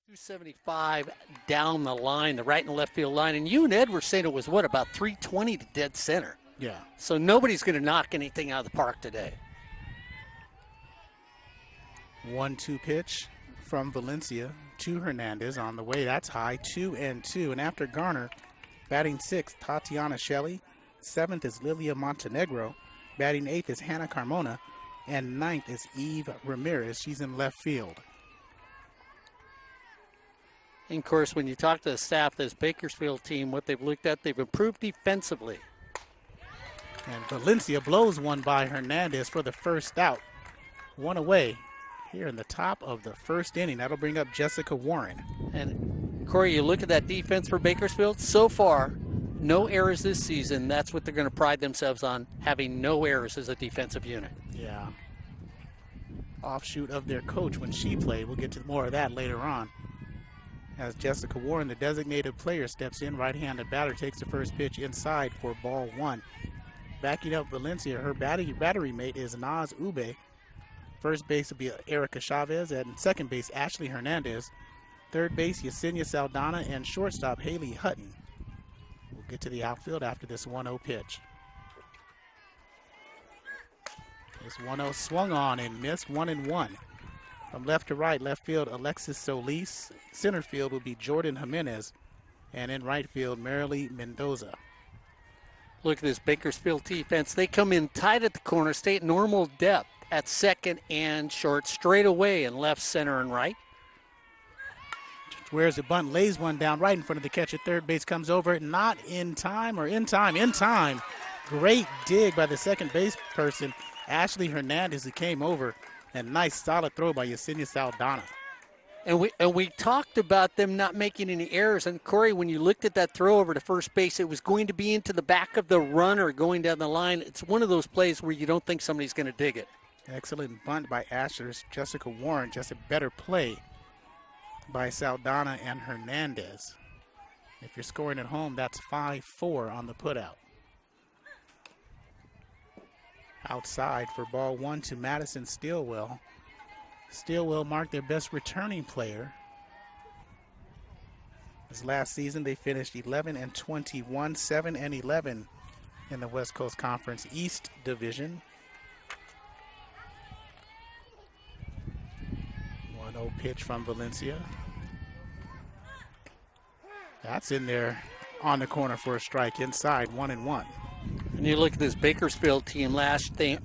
275 down the line, the right and left field line. And you and Ed were saying it was, what, about 320 to dead center. Yeah. So nobody's going to knock anything out of the park today. 1-2 pitch from Valencia to Hernandez on the way. That's high, 2-2. And after Garner, batting sixth, Tatiana Shelley. Seventh is Lilia Montenegro. Batting eighth is Hannah Carmona. And ninth is Eve Ramirez. She's in left field. And, of course, when you talk to the staff, this Bakersfield team, what they've looked at, they've improved defensively. And Valencia blows one by Hernandez for the first out. One away here in the top of the first inning. That'll bring up Jessica Warren. And, Corey, you look at that defense for Bakersfield. So far, no errors this season. That's what they're going to pride themselves on, having no errors as a defensive unit. Yeah. Offshoot of their coach when she played. We'll get to more of that later on. As Jessica Warren, the designated player, steps in. Right-handed batter takes the first pitch inside for ball one. Backing up Valencia, her battery mate is Naz Ube. First base will be Erica Chavez, and second base Ashley Hernandez. Third base Yesenia Saldana, and shortstop Haley Hutton. We'll get to the outfield after this 1-0 pitch. This 1-0 swung on and missed, 1-1. From left to right, left field Alexis Solis. Center field will be Jordan Jimenez. And in right field, Marilee Mendoza. Look at this Bakersfield defense. They come in tight at the corner, stay at normal depth at second and short, straight away in left, center, and right. Wears the bunt, lays one down right in front of the catcher. Third base comes over, not in time, or in time. Great dig by the second base person, Ashley Hernandez, who came over. And nice solid throw by Yesenia Saldana. And we talked about them not making any errors. And, Corey, when you looked at that throw over to first base, it was going to be into the back of the runner going down the line. It's one of those plays where you don't think somebody's going to dig it. Excellent bunt by Asher's Jessica Warren. Just a better play by Saldana and Hernandez. If you're scoring at home, that's 5-4 on the putout. Outside for ball one to Madison Stilwell. Stilwell marked their best returning player. This last season, they finished 11-21, 7-11 in the West Coast Conference East Division. 1-0 pitch from Valencia. That's in there on the corner for a strike inside, 1-1. And you look at this Bakersfield team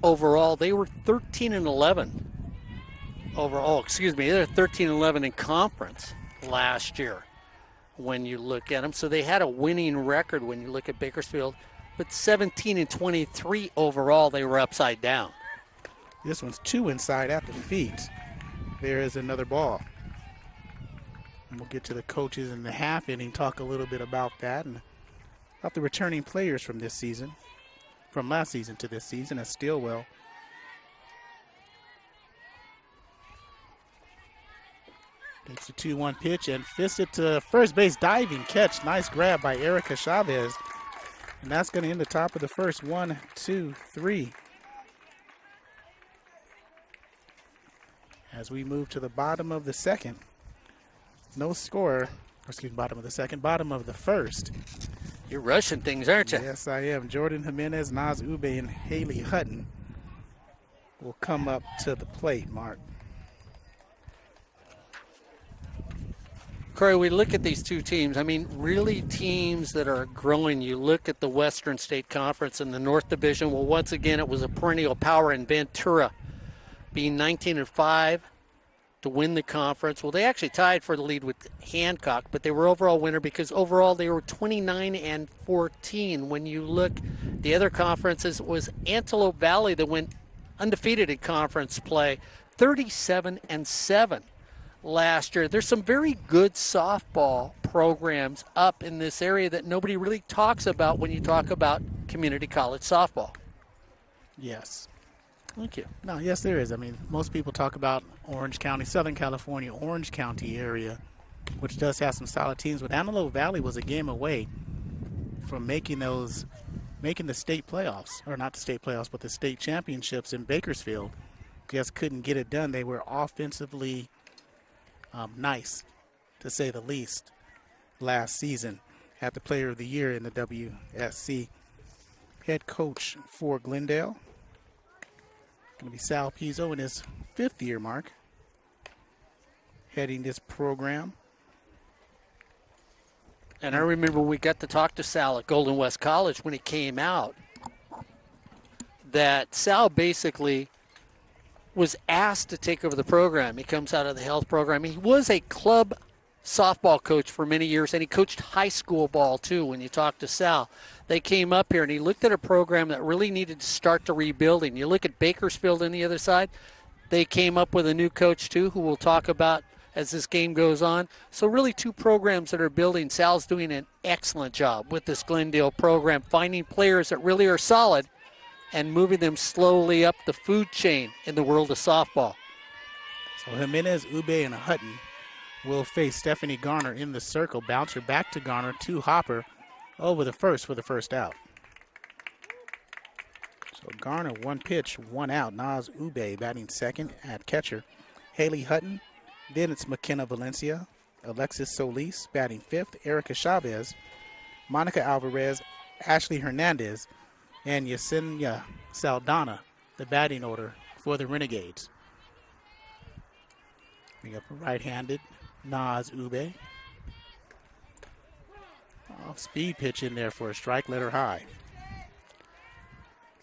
overall, they were 13-11. Overall, they're 13-11 in conference last year when you look at them. So they had a winning record when you look at Bakersfield, but 17-23 overall, they were upside down. This one's two inside at the feet. There is another ball. And we'll get to the coaches in the half inning, talk a little bit about that and about the returning players from this season, from last season to this season, as Stilwell takes the 2-1 pitch and fists it to first base, diving catch. Nice grab by Erica Chavez. And that's going to end the top of the first. 1, 2, 3. As we move to the bottom of the second, no score. Bottom of the second, bottom of the first. You're rushing things, aren't you? Yes, I am. Jordan Jimenez, Naz Ube, and Haley Hutton will come up to the plate, Mark. Corey, we look at these two teams. I mean, really teams that are growing. You look at the Western State Conference and the North Division. Well, once again, it was a perennial power in Ventura, being 19-5 to win the conference. Well, they actually tied for the lead with Hancock, but they were overall winner because overall they were 29-14. When you look, the other conferences, it was Antelope Valley that went undefeated in conference play, 37-7 last year. There's some very good softball programs up in this area that nobody really talks about when you talk about community college softball. Yes. Thank you. No, yes, there is. I mean, most people talk about Orange County, Southern California, Orange County area, which does have some solid teams. But Antelope Valley was a game away from making the state playoffs, or not the state playoffs, but the state championships in Bakersfield. Just couldn't get it done. They were offensively nice to say the least, last season. Had the Player of the Year in the WSC. Head coach for Glendale. Going to be Sal Pizzo in his 5th year mark, heading this program. And I remember we got to talk to Sal at Golden West College when he came out, that Sal basically was asked to take over the program. He comes out of the health program. He was a club softball coach for many years, and he coached high school ball too. When you talk to Sal, they came up here and he looked at a program that really needed to start the rebuilding. You look at Bakersfield on the other side, they came up with a new coach too, who we'll talk about as this game goes on. So really 2 programs that are building. Sal's doing an excellent job with this Glendale program, finding players that really are solid and moving them slowly up the food chain in the world of softball. So Jimenez, Ube, and Hutton will face Stephanie Garner in the circle. Bouncer back to Garner, to Hopper over the first for the first out. So Garner, 1 pitch, 1 out. Naz Ube batting second at catcher. Haley Hutton. Then it's McKenna Valencia. Alexis Solis batting 5th. Erica Chavez. Monica Alvarez. Ashley Hernandez. And Yesenia Saldana, the batting order for the Renegades. Bring up a right-handed Naz Ube. Off-speed pitch in there for a strike, let her high.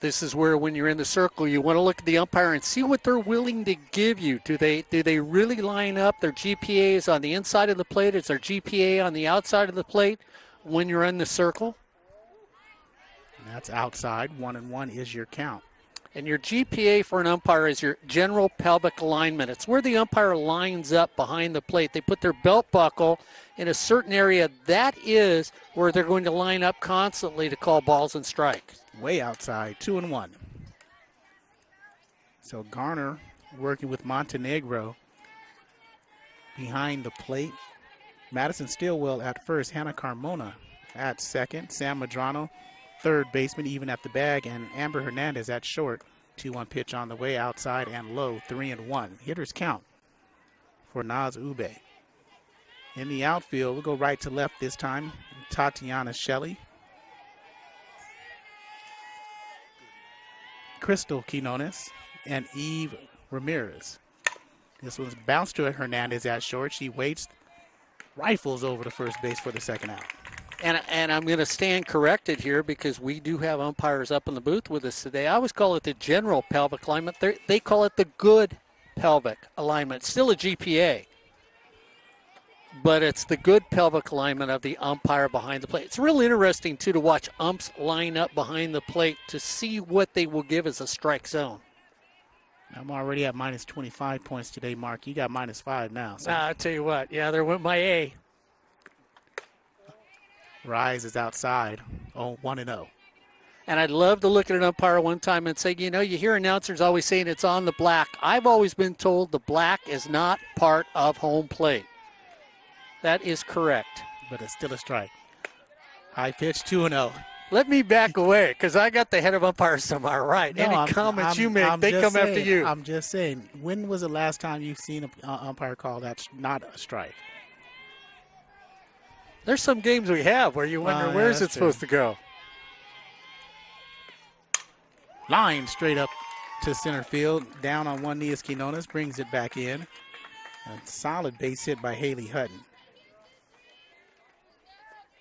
This is where, when you're in the circle, you want to look at the umpire and see what they're willing to give you. Do they really line up? Their GPA is on the inside of the plate. Is their GPA on the outside of the plate when you're in the circle? And that's outside. 1-1 is your count. And your GPA for an umpire is your general pelvic alignment. It's where the umpire lines up behind the plate. They put their belt buckle in a certain area. That is where they're going to line up constantly to call balls and strikes. Way outside, 2-1. So Garner working with Montenegro behind the plate. Madison Stillwell at first. Hannah Carmona at second. Sam Madrano, third baseman, even at the bag. And Amber Hernandez at short. 2-1 pitch on the way, outside and low, 3-1. Hitters count for Naz Ube. In the outfield, we'll go right to left this time. Tatiana Shelley. Crystal Quinones and Eve Ramirez. This one's bounced to Hernandez at short. She waits, rifles over to first base for the second out. And I'm going to stand corrected here because we do have umpires up in the booth with us today. I always call it the general pelvic alignment. They call it the good pelvic alignment. Still a GPA, but it's the good pelvic alignment of the umpire behind the plate. It's real interesting, too, to watch umps line up behind the plate to see what they will give as a strike zone. I'm already at minus 25 points today, Mark. You got minus 5 now. So. I'll tell you what. Yeah, there went my A. Rise is outside, 1-0. And I'd love to look at an umpire one time and say, you know, you hear announcers always saying it's on the black. I've always been told the black is not part of home plate. That is correct. But it's still a strike. High pitch, 2-0. Let me back away because I got the head of umpires somewhere right. No, Any comments you make, they come after you. I'm just saying, when was the last time you've seen an umpire call that's not a strike? There's some games we have where you wonder, where is it supposed to go? Line straight up to center field. Down on one knee is Quinones, brings it back in. A solid base hit by Haley Hutton.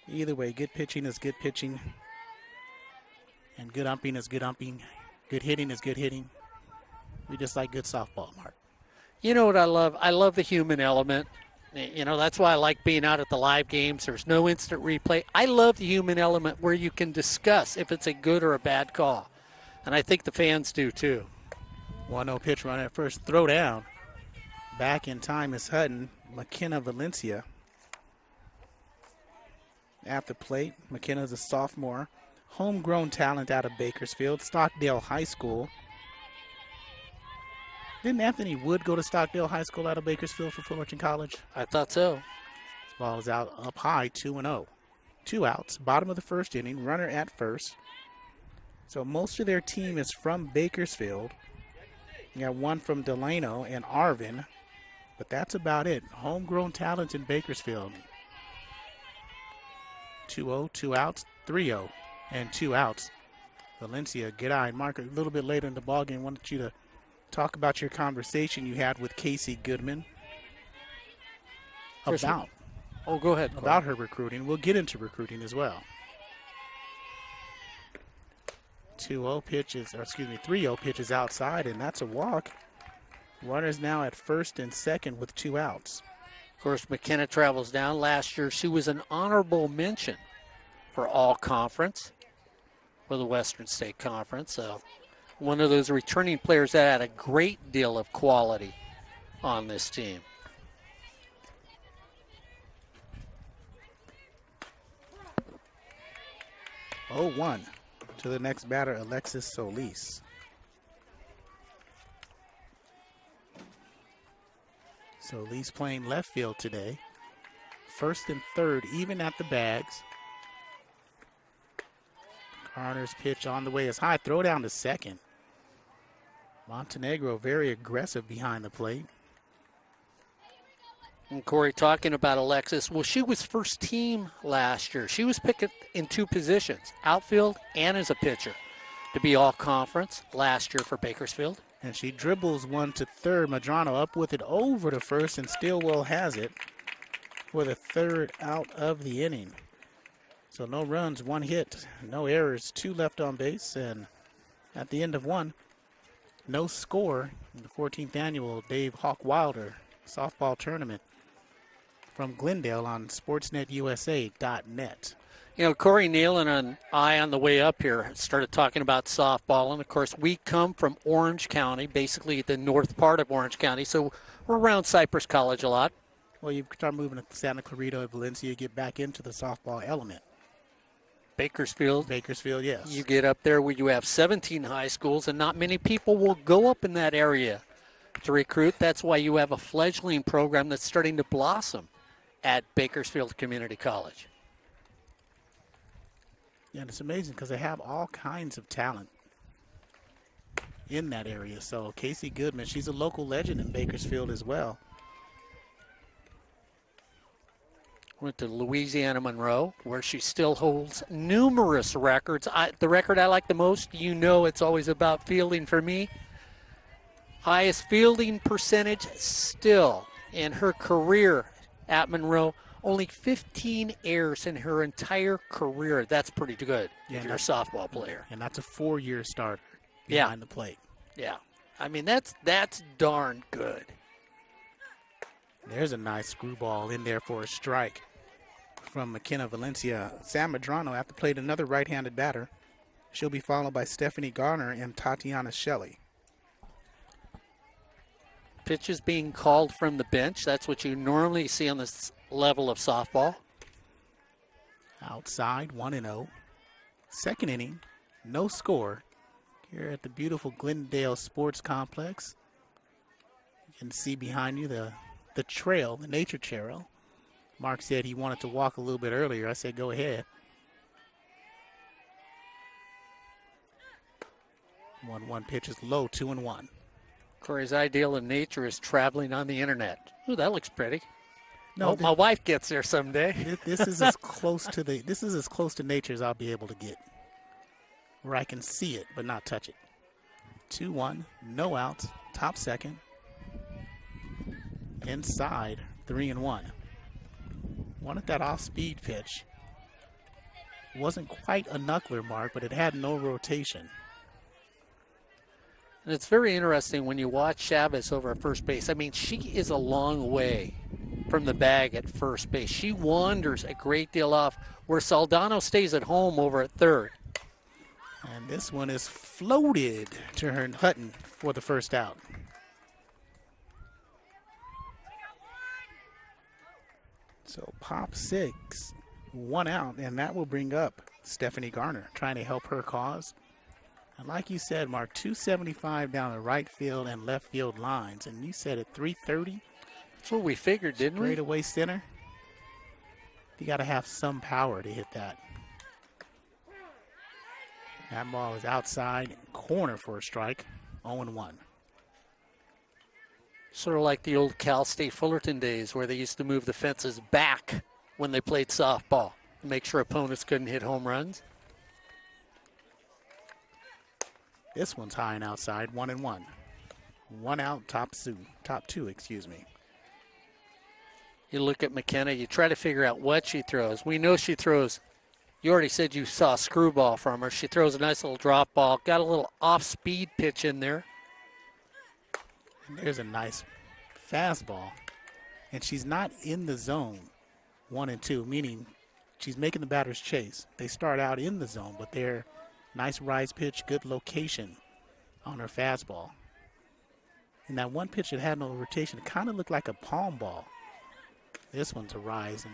Either way, good pitching is good pitching. And good umping is good umping. Good hitting is good hitting. We just like good softball, Mark. You know what I love? I love the human element. You know, that's why I like being out at the live games. There's no instant replay. I love the human element where you can discuss if it's a good or a bad call. And I think the fans do too. 1-0 pitch run at first. Throw down. Back in time is Hutton. McKenna Valencia at the plate. McKenna's a sophomore. Homegrown talent out of Bakersfield. Stockdale High School. Didn't Anthony Wood go to Stockdale High School out of Bakersfield for Fullerton College? I thought so. This ball is out up high, 2-0. 2 outs, bottom of the first inning, runner at first. So most of their team is from Bakersfield. You got one from Delano and Arvin. But that's about it. Homegrown talent in Bakersfield. 2-0, 2 outs, 3-0, and 2 outs. Valencia, good eye. Mark, a little bit later in the ballgame, wanted you to talk about your conversation you had with Casey Goodman about. Oh, go ahead. About her recruiting. We'll get into recruiting as well. 2-0 pitches, or excuse me, 3-0 pitches outside, and that's a walk. Runners now at first and second with 2 outs. Of course, McKenna travels down. Last year, she was an honorable mention for all conference for the Western State Conference. So one of those returning players that had a great deal of quality on this team. Oh, 1 to the next batter, Alexis Solis. Solis playing left field today. First and third, even at the bags. Garner's pitch on the way is high. Throw down to second. Montenegro very aggressive behind the plate. And Corey, talking about Alexis, well, she was first team last year. She was picked in 2 positions, outfield and as a pitcher, to be all conference last year for Bakersfield. And she dribbles one to third. Medrano up with it over to first, and Stillwell has it for the 3rd out of the inning. So no runs, 1 hit, no errors, 2 left on base, and at the end of 1, no score in the 14th annual Dave Hawk Wilder softball tournament from Glendale on sportsnetusa.net. You know, Corey Neyland and I on the way up here started talking about softball. And, of course, we come from Orange County, basically the north part of Orange County. So we're around Cypress College a lot. Well, you start moving to Santa Clarita and Valencia, you get back into the softball element. Bakersfield, yes. You get up there where you have 17 high schools, and not many people will go up in that area to recruit. That's why you have a fledgling program that's starting to blossom at Bakersfield Community College. Yeah, and it's amazing because they have all kinds of talent in that area. So Casey Goodman, she's a local legend in Bakersfield as well. Went to Louisiana Monroe, where she still holds numerous records. The record I like the most, you know it's always about fielding for me. Highest fielding percentage still in her career at Monroe. Only 15 errors in her entire career. That's pretty good if you're a softball player. And that's a 4-year starter behind the plate. Yeah. I mean, that's darn good. There's a nice screwball in there for a strike from McKenna Valencia. Sam Medrano at the plate, another right-handed batter. She'll be followed by Stephanie Garner and Tatiana Shelley. Pitches being called from the bench. That's what you normally see on this level of softball. Outside, 1-0. Second inning, no score here at the beautiful Glendale Sports Complex. You can see behind you the trail, the nature trail. Mark said he wanted to walk a little bit earlier. I said, go ahead. 1-1 pitch is low, 2-1. Corey's ideal in nature is traveling on the internet. Ooh, that looks pretty. No, my wife gets there someday. This is as close to nature as I'll be able to get, where I can see it but not touch it. 2-1, no outs, top second. Inside, 3-1. Wanted that off-speed pitch. Wasn't quite a knuckler, Mark, but it had no rotation. And it's very interesting when you watch Chavez over at first base. I mean, she is a long way from the bag at first base. She wanders a great deal off, where Saldano stays at home over at third. And this one is floated to her Hutton for the first out. So pop 6, 1 out, and that will bring up Stephanie Garner, trying to help her cause. And like you said, Mark, 275 down the right field and left field lines. And you said at 330. That's what we figured, didn't we? Straight away center. You got to have some power to hit that. That ball is outside, corner for a strike, 0-1. Sort of like the old Cal State Fullerton days where they used to move the fences back when they played softball to make sure opponents couldn't hit home runs. This one's high and outside, 1-1. 1 out, top two, excuse me. You look at McKenna, you try to figure out what she throws. We know she throws, you already said you saw a screwball from her. She throws a nice little drop ball, got a little off-speed pitch in there. And there's a nice fastball. And she's not in the zone, 1 and 2, meaning she's making the batter's chase. They start out in the zone, but they're nice rise pitch, good location on her fastball. And that one pitch that had no rotation, it kind of looked like a palm ball. This one's a rise and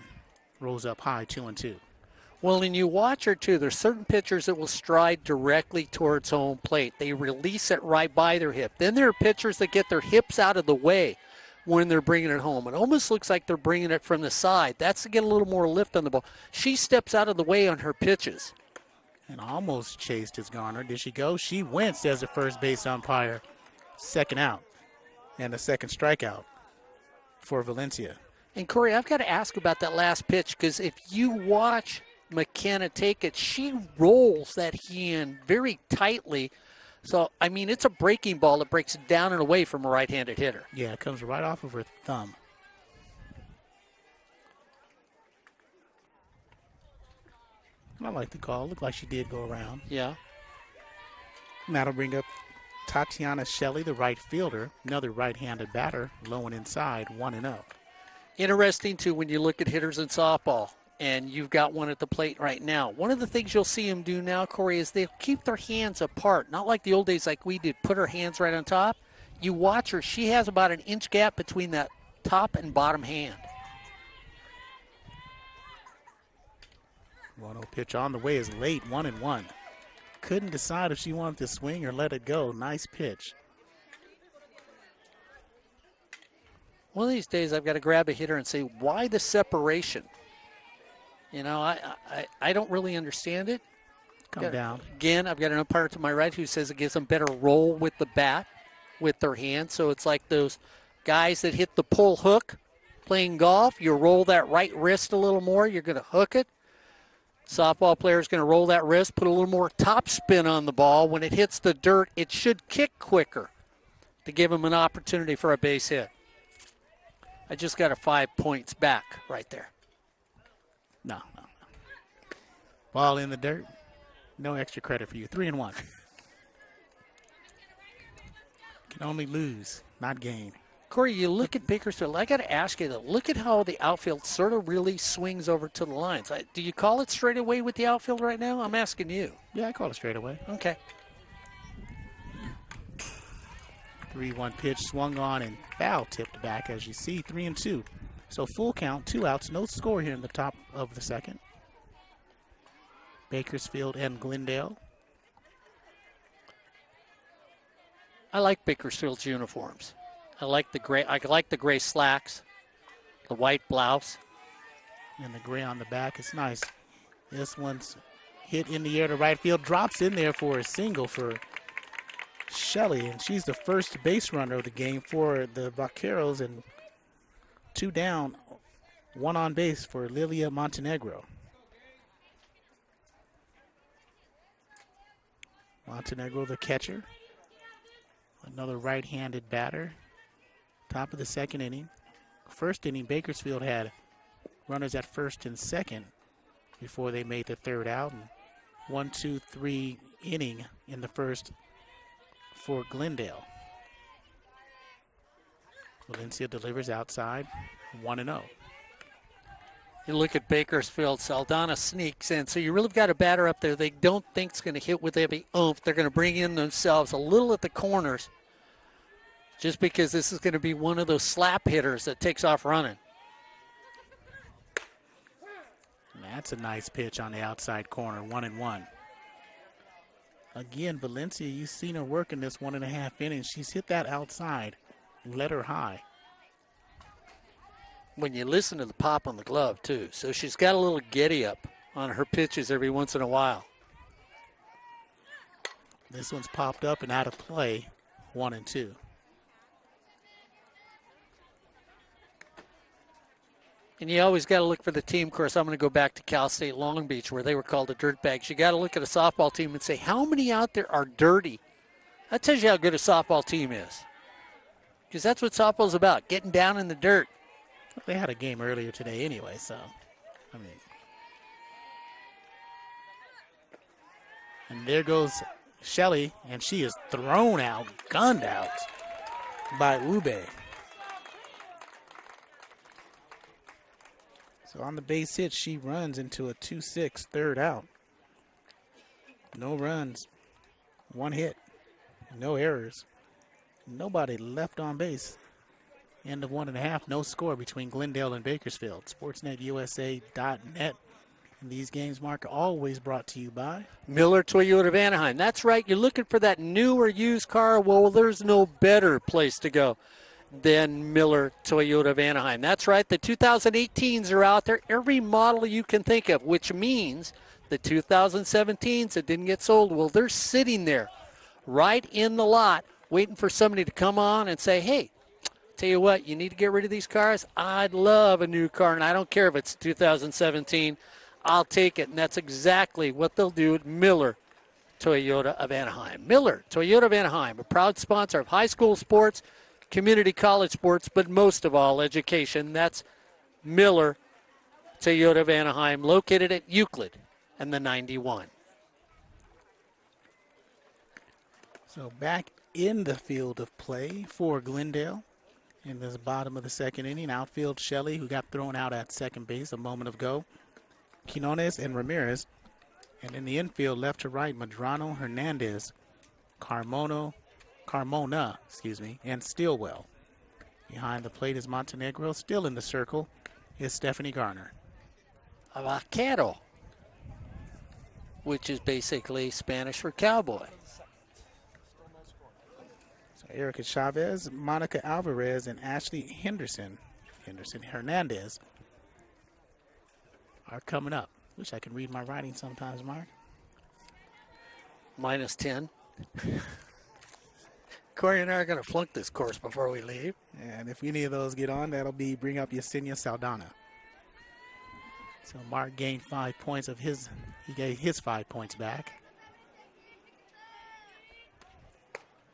rolls up high, 2-2. Well, and you watch her, too. There's certain pitchers that will stride directly towards home plate. They release it right by their hip. Then there are pitchers that get their hips out of the way when they're bringing it home. It almost looks like they're bringing it from the side. That's to get a little more lift on the ball. She steps out of the way on her pitches. And almost chased his Garner. Did she go? She went, says the first base umpire. Second out. And a second strikeout for Valencia. And, Corey, I've got to ask about that last pitch because if you watch McKenna take it, she rolls that hand very tightly. So, I mean, it's a breaking ball that breaks down and away from a right-handed hitter. Yeah, it comes right off of her thumb. I like the call. Looked like she did go around. Yeah. And that'll bring up Tatiana Shelley, the right fielder, another right-handed batter, low and inside, 1-0. Interesting, too, when you look at hitters in softball, and you've got one at the plate right now. One of the things you'll see them do now, Corey, is they'll keep their hands apart. Not like the old days like we did, put her hands right on top. You watch her, she has about an inch gap between that top and bottom hand. 1-0 pitch on the way is late, 1-1. Couldn't decide if she wanted to swing or let it go. Nice pitch. One of these days I've got to grab a hitter and say, why the separation? You know, I don't really understand it. Come down. Again, I've got an umpire to my right who says it gives them better roll with the bat, with their hand. So it's like those guys that hit the pull hook playing golf. You roll that right wrist a little more, you're going to hook it. Softball player is going to roll that wrist, put a little more top spin on the ball. When it hits the dirt, it should kick quicker to give him an opportunity for a base hit. I just got a 5 points back right there. No. Ball in the dirt. No extra credit for you. 3-1. Can only lose, not gain. Corey, you look at Bakersfield. I got to ask you, though, look at how the outfield sort of really swings over to the lines. Do you call it straightaway with the outfield right now? I'm asking you. Yeah, I call it straightaway. Okay. 3-1 pitch swung on and foul tipped back as you see. 3-2. So full count, 2 outs, no score here in the top of the second. Bakersfield and Glendale. I like Bakersfield's uniforms. I like the gray slacks, the white blouse. And the gray on the back is nice. This one's hit in the air to right field, drops in there for a single for Shelley, and she's the first base runner of the game for the Vaqueros, and 2 down, 1 on base for Lilia Montenegro. Montenegro, the catcher. Another right-handed batter. Top of the second inning. First inning, Bakersfield had runners at first and second before they made the third out. And 1-2-3 inning in the first for Glendale. Valencia delivers outside, 1-0. You look at Bakersfield, Saldana sneaks in. So you really got a batter up there they don't think is going to hit with every oomph. They're going to bring in themselves a little at the corners just because this is going to be one of those slap hitters that takes off running. That's a nice pitch on the outside corner, 1-1. Again, Valencia, you've seen her work in this 1.5 innings. She's hit that outside, let her high. When you listen to the pop on the glove, too. So she's got a little giddy up on her pitches every once in a while. This one's popped up and out of play, 1-2. And you always got to look for the team. Of course, I'm going to go back to Cal State Long Beach where they were called the Dirtbags. You got to look at a softball team and say, how many out there are dirty? That tells you how good a softball team is. Because that's what softball's about, getting down in the dirt. Well, they had a game earlier today anyway, so, I mean. And there goes Shelly, and she is thrown out, gunned out by Ube. So on the base hit, she runs into a 2-6 third out. No runs, 1 hit, no errors, nobody left on base. End of 1.5, no score between Glendale and Bakersfield. SportsNetUSA.net. And these games, Mark, are always brought to you by Miller Toyota of Anaheim. That's right. You're looking for that new or used car. Well, there's no better place to go than Miller Toyota of Anaheim. That's right. The 2018s are out there. Every model you can think of, which means the 2017s that didn't get sold, well, they're sitting there right in the lot waiting for somebody to come on and say, hey, tell you what, you need to get rid of these cars. I'd love a new car, and I don't care if it's 2017. I'll take it, and that's exactly what they'll do at Miller Toyota of Anaheim. Miller Toyota of Anaheim, a proud sponsor of high school sports, community college sports, but most of all, education. That's Miller Toyota of Anaheim, located at Euclid and the 91. So back in the field of play for Glendale in the bottom of the second inning. Outfield, Shelley, who got thrown out at second base a moment ago. Quinones and Ramirez. And in the infield, left to right, Madrano, Hernandez, Carmona, and Stillwell. Behind the plate is Montenegro. Still in the circle is Stephanie Garner. A vaquero, which is basically Spanish for cowboy. So Erica Chavez, Monica Alvarez, and Ashley Hernandez are coming up. Wish I could read my writing sometimes, Mark. -10. Corey and I are going to flunk this course before we leave. And if any of those get on, that'll be bring up Yesenia Saldana. So Mark gained 5 points of his. He gave his 5 points back.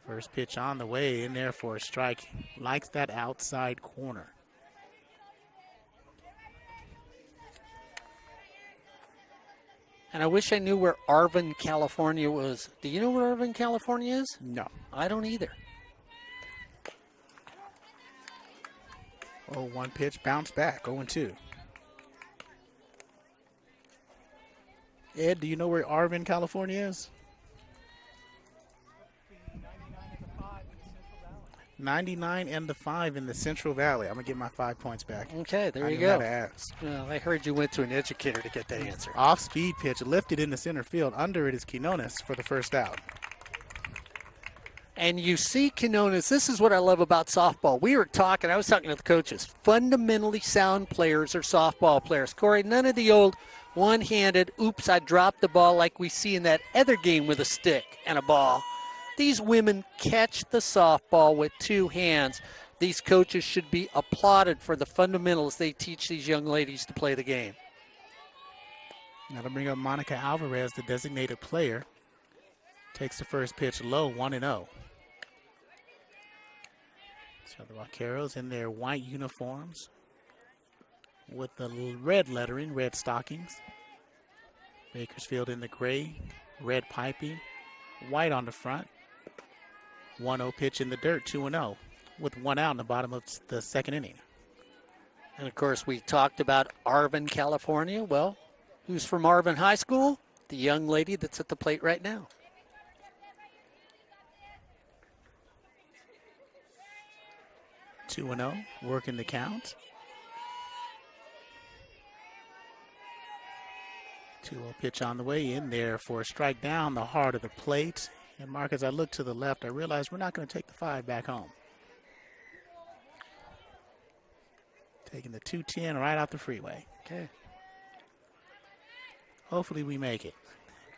First pitch on the way, in there for a strike. Likes that outside corner. And I wish I knew where Arvin, California was. Do you know where Arvin, California is? No. I don't either. Oh, one pitch, bounce back, 0-2. Ed, do you know where Arvin, California is? 99 and the 5 in the Central Valley. I'm going to get my 5 points back. Okay, there you I go. knew how to ask. Well, I heard you went to an educator to get that answer. Off-speed pitch, lifted into center field. Under it is Quinones for the first out. And you see Quinones, this is what I love about softball. I was talking to the coaches. Fundamentally sound players are softball players. Corey, none of the old one-handed, oops, I dropped the ball like we see in that other game with a stick and a ball. These women catch the softball with 2 hands. These coaches should be applauded for the fundamentals they teach these young ladies to play the game. Now to bring up Monica Alvarez, the designated player. Takes the first pitch low, 1-0. So the Vaqueros in their white uniforms with the red lettering, red stockings. Bakersfield in the gray, red piping, white on the front. 1-0 pitch in the dirt, 2-0, with 1 out in the bottom of the second inning. And, of course, we talked about Arvin, California. Well, who's from Arvin High School? The young lady that's at the plate right now. 2-0, working the count. 2-0 pitch on the way, in there for a strike down the heart of the plate. And Mark, as I look to the left, I realize we're not going to take the 5 back home. Taking the 210 right out the freeway. Okay. Hopefully we make it.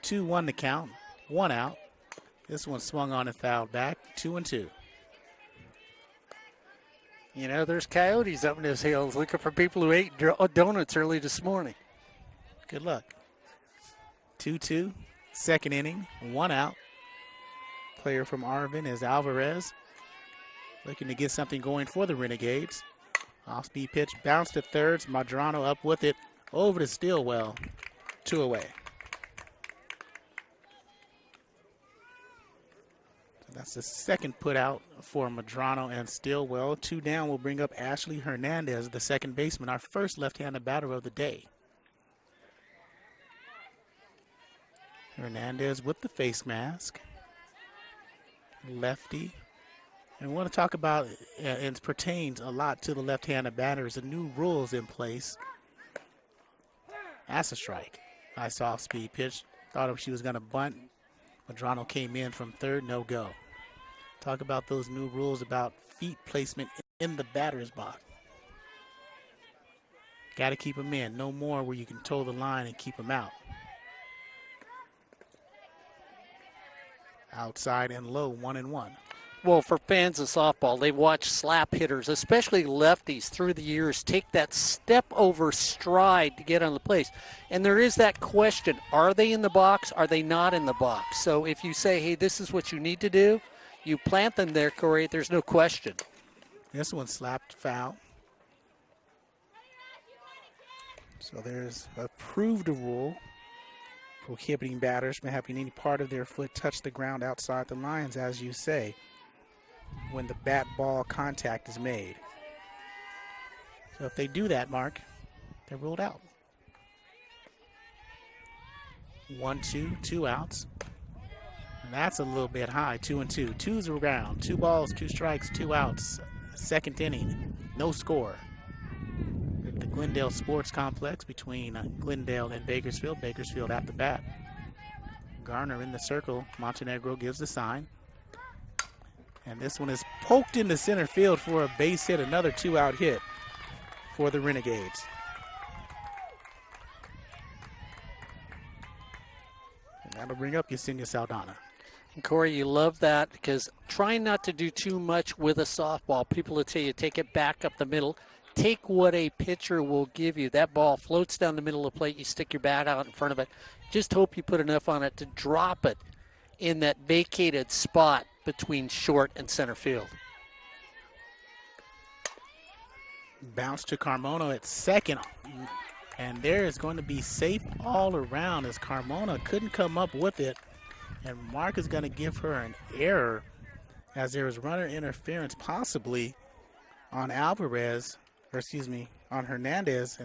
2-1 to count, 1 out. This one swung on and fouled back, 2-2. You know, there's coyotes up in those hills looking for people who ate donuts early this morning. Good luck. 2-2, second inning, 1 out. Player from Arvin is Alvarez, looking to get something going for the Renegades. Off-speed pitch, bounced to thirds. Madrano up with it, over to Stillwell. 2 away. So that's the second put out for Madrano and Stillwell. 2 down will bring up Ashley Hernandez, the second baseman, our first left-handed batter of the day. Hernandez with the face mask. Lefty. And we want to talk about, it pertains a lot to the left-handed batters, the new rules in place. That's a strike. Nice off-speed pitch. Thought she was going to bunt. Madrano came in from third, no go. Talk about those new rules about feet placement in the batter's box. Got to keep them in. No more where you can toe the line and keep them out. Outside and low, 1-1. Well, for fans of softball, they watch slap hitters, especially lefties, through the years, take that step over stride to get on the place. And there is that question, are they in the box? Are they not in the box? So if you say, hey, this is what you need to do, you plant them there, Corey, there's no question. This one slapped foul. So there's approved a rule prohibiting batters from having any part of their foot touch the ground outside the lines, as you say, when the bat ball contact is made. So if they do that, Mark, they're ruled out. 1-2, 2 outs. And that's a little bit high, 2-2. 2's around, 2 balls, 2 strikes, 2 outs. Second inning, no score. At the Glendale Sports Complex between Glendale and Bakersfield. Bakersfield at the bat. Garner in the circle. Montenegro gives the sign. And this one is poked into center field for a base hit, another 2-out hit for the Renegades. And that'll bring up Yesenia Saldana. And Corey, you love that because trying not to do too much with a softball. People will tell you, take it back up the middle. Take what a pitcher will give you. That ball floats down the middle of the plate. You stick your bat out in front of it. Just hope you put enough on it to drop it in that vacated spot between short and center field. Bounce to Carmona at second. And there is going to be safe all around as Carmona couldn't come up with it. And Mark is going to give her an error as there is runner interference possibly on Alvarez, or excuse me, on Hernandez.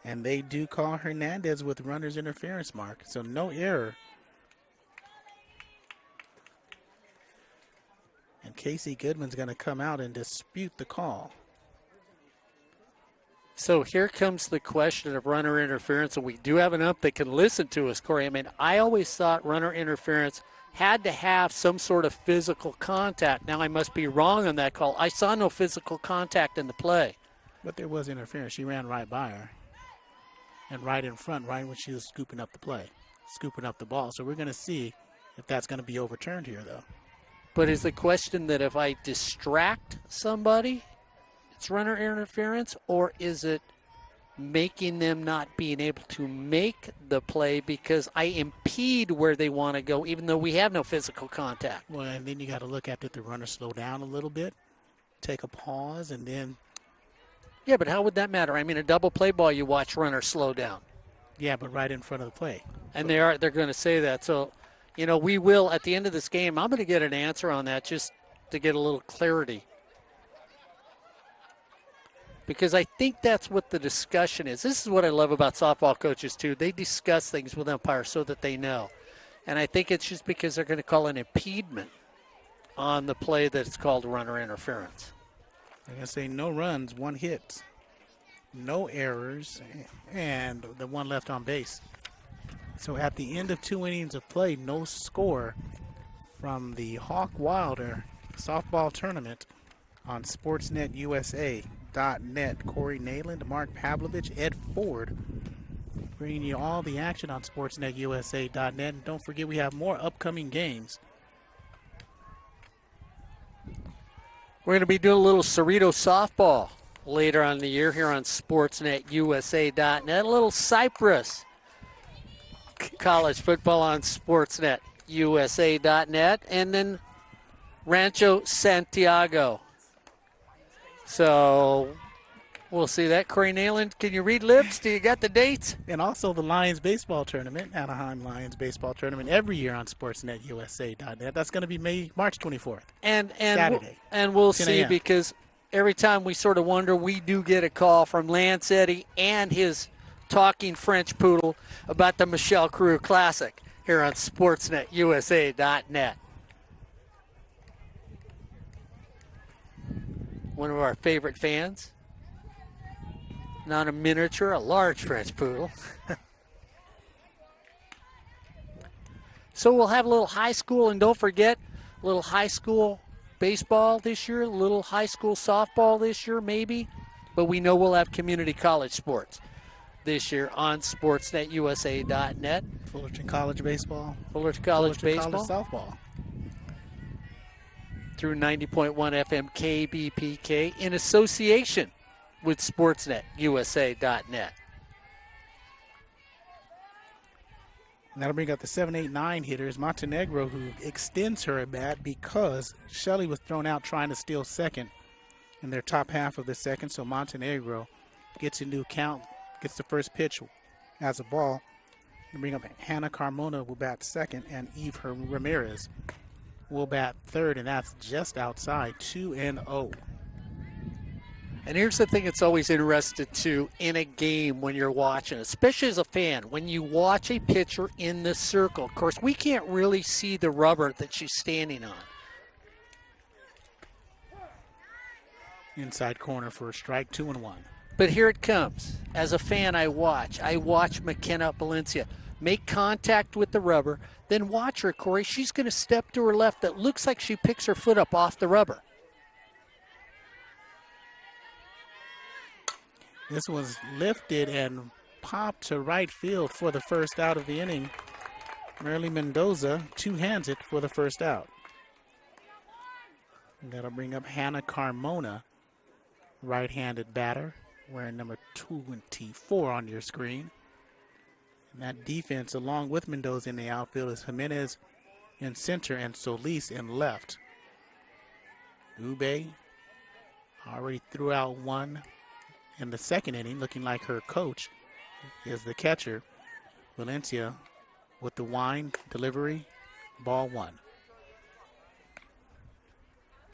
And they do call Hernandez with runner's interference, Mark. So no error. And Casey Goodman's going to come out and dispute the call. So here comes the question of runner interference, and we do have an ump that can listen to us, Corey. I mean, I always thought runner interference had to have some sort of physical contact. Now I must be wrong on that call. I saw no physical contact in the play. But there was interference. She ran right by her. And right in front, right when she was scooping up the play, scooping up the ball. So we're going to see if that's going to be overturned here, though. But is the question that if I distract somebody, it's runner interference, or is it making them not being able to make the play because I impede where they want to go, even though we have no physical contact? Well, and then you got to look at did the runner slow down a little bit, take a pause, and then. Yeah, but how would that matter? I mean, a double play ball, you watch runners slow down. Yeah, but right in front of the play. And they're going to say that. So, you know, we will, at the end of this game, I'm going to get an answer on that just to get a little clarity. Because I think that's what the discussion is. This is what I love about softball coaches, too. They discuss things with umpires so that they know. And I think it's just because they're going to call an impediment on the play that's called runner interference. I'm going to say no runs, 1 hit, no errors, and the 1 left on base. So at the end of 2 innings of play, no score from the Hawk Wilder softball tournament on SportsNetUSA.net. Corey Neyland, Mark Pavlovich, Ed Ford, bringing you all the action on SportsNetUSA.net. And don't forget, we have more upcoming games. We're going to be doing a little Cerrito softball later on in the year here on SportsNetUSA.net. A little Cyprus college football on SportsNetUSA.net. And then Rancho Santiago. So we'll see that. Corey Neyland, can you read lips? Do you got the dates? And also the Lions baseball tournament, Anaheim Lions baseball tournament, every year on SportsNetUSA.net. That's going to be March 24th, Saturday. We'll see, because every time we sort of wonder, we do get a call from Lance Eddy and his talking French poodle about the Michelle Crew Classic here on SportsNetUSA.net. One of our favorite fans. Not a miniature, a large French poodle. So we'll have a little high school, and don't forget, a little high school baseball this year, a little high school softball this year, maybe. But we know we'll have community college sports this year on SportsNetUSA.net. Fullerton College baseball. Fullerton College College softball. Through 90.1 FM KBPK in association with SportsNetUSA.net. And that'll bring up the 7-8-9 hitters. Montenegro, who extends her at bat because Shelley was thrown out trying to steal second in their top half of the second. So Montenegro gets a new count, gets the first pitch as a ball. And bring up Hannah Carmona will bat second, and Eve Ramirez will bat third, and that's just outside 2-0. And here's the thing that's always interesting, too, in a game when you're watching, especially as a fan, when you watch a pitcher in the circle. Of course, we can't really see the rubber that she's standing on. Inside corner for a strike, 2-1. But here it comes. As a fan, I watch McKenna Valencia make contact with the rubber, then watch her, Corey. She's going to step to her left. That looks like she picks her foot up off the rubber. This was lifted and popped to right field for the first out of the inning. Merly Mendoza two-hands it for the first out. And that'll bring up Hannah Carmona, right-handed batter, wearing number 24 on your screen. And that defense, along with Mendoza in the outfield, is Jimenez in center and Solis in left. Ube already threw out one in the second inning, looking like her coach is the catcher. Valencia with the wind delivery, ball one.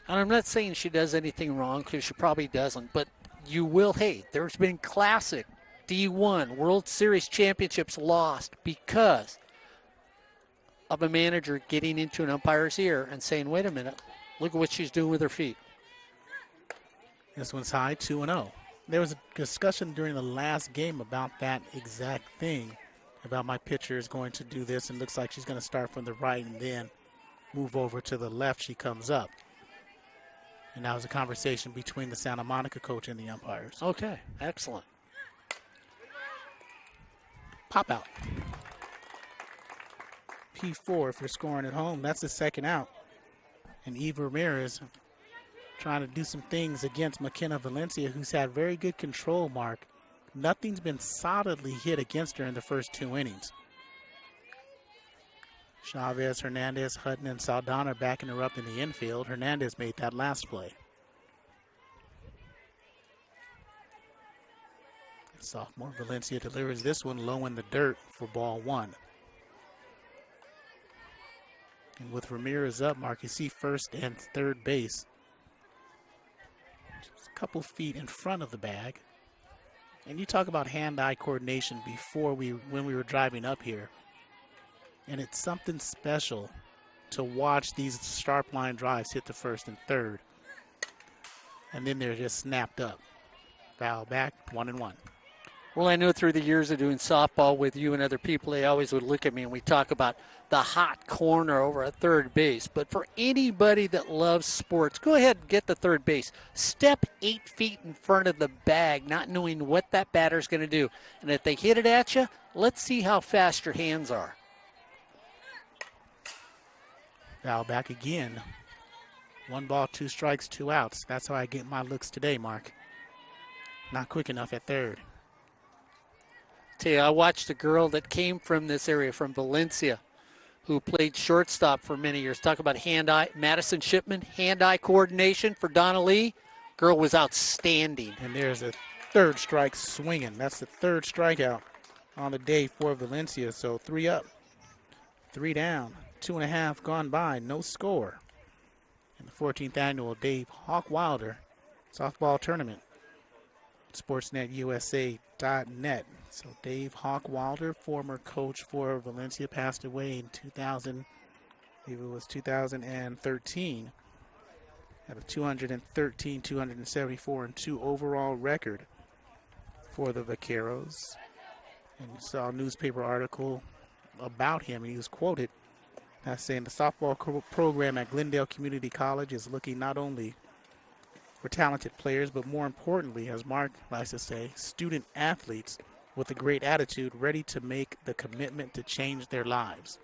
And I'm not saying she does anything wrong, because she probably doesn't, but you will, hey, there's been classic D1 World Series championships lost because of a manager getting into an umpire's ear and saying, wait a minute, look at what she's doing with her feet. This one's high, 2-0. There was a discussion during the last game about that exact thing, about my pitcher is going to do this and looks like she's going to start from the right and then move over to the left. She comes up. And that was a conversation between the Santa Monica coach and the umpires. Okay, excellent. Pop out. P4 if you're scoring at home. That's the second out. And Eve Ramirez trying to do some things against McKenna Valencia, who's had very good control, Mark. Nothing's been solidly hit against her in the first two innings. Chavez, Hernandez, Hutton, and Saldana backing her up in the infield. Hernandez made that last play. Sophomore Valencia delivers this one low in the dirt for ball one. And with Ramirez up, Mark, you see first and third base. Just a couple feet in front of the bag. And you talk about hand-eye coordination when we were driving up here. And it's something special to watch these sharp line drives hit the first and third. And then they're just snapped up. Foul back, 1-1. Well, I know through the years of doing softball with you and other people, they always would look at me and we talk about the hot corner over at third base. But for anybody that loves sports, go ahead and get the third base. Step 8 feet in front of the bag, not knowing what that batter's going to do. And if they hit it at you, let's see how fast your hands are. Foul back again. 1 ball, 2 strikes, 2 outs. That's how I get my looks today, Mark. Not quick enough at third. Tell you, I watched a girl that came from this area, from Valencia, who played shortstop for many years. Talk about hand-eye, Madison Shipman, hand-eye coordination for Donna Lee. Girl was outstanding. And there's a 3rd strike swinging. That's the 3rd strikeout on the day for Valencia. So 3 up, 3 down, 2.5 gone by, no score. In the 14th annual Dave Hawk Wilder softball tournament. SportsNetUSA.net. So Dave Hawk Wilder, former coach for Valencia, passed away in 2013. Had a 213, 274, and 2 overall record for the Vaqueros. And you saw a newspaper article about him, and he was quoted as saying the softball program at Glendale Community College is looking not only for talented players, but more importantly, as Mark likes to say, student athletes with a great attitude, ready to make the commitment to change their lives.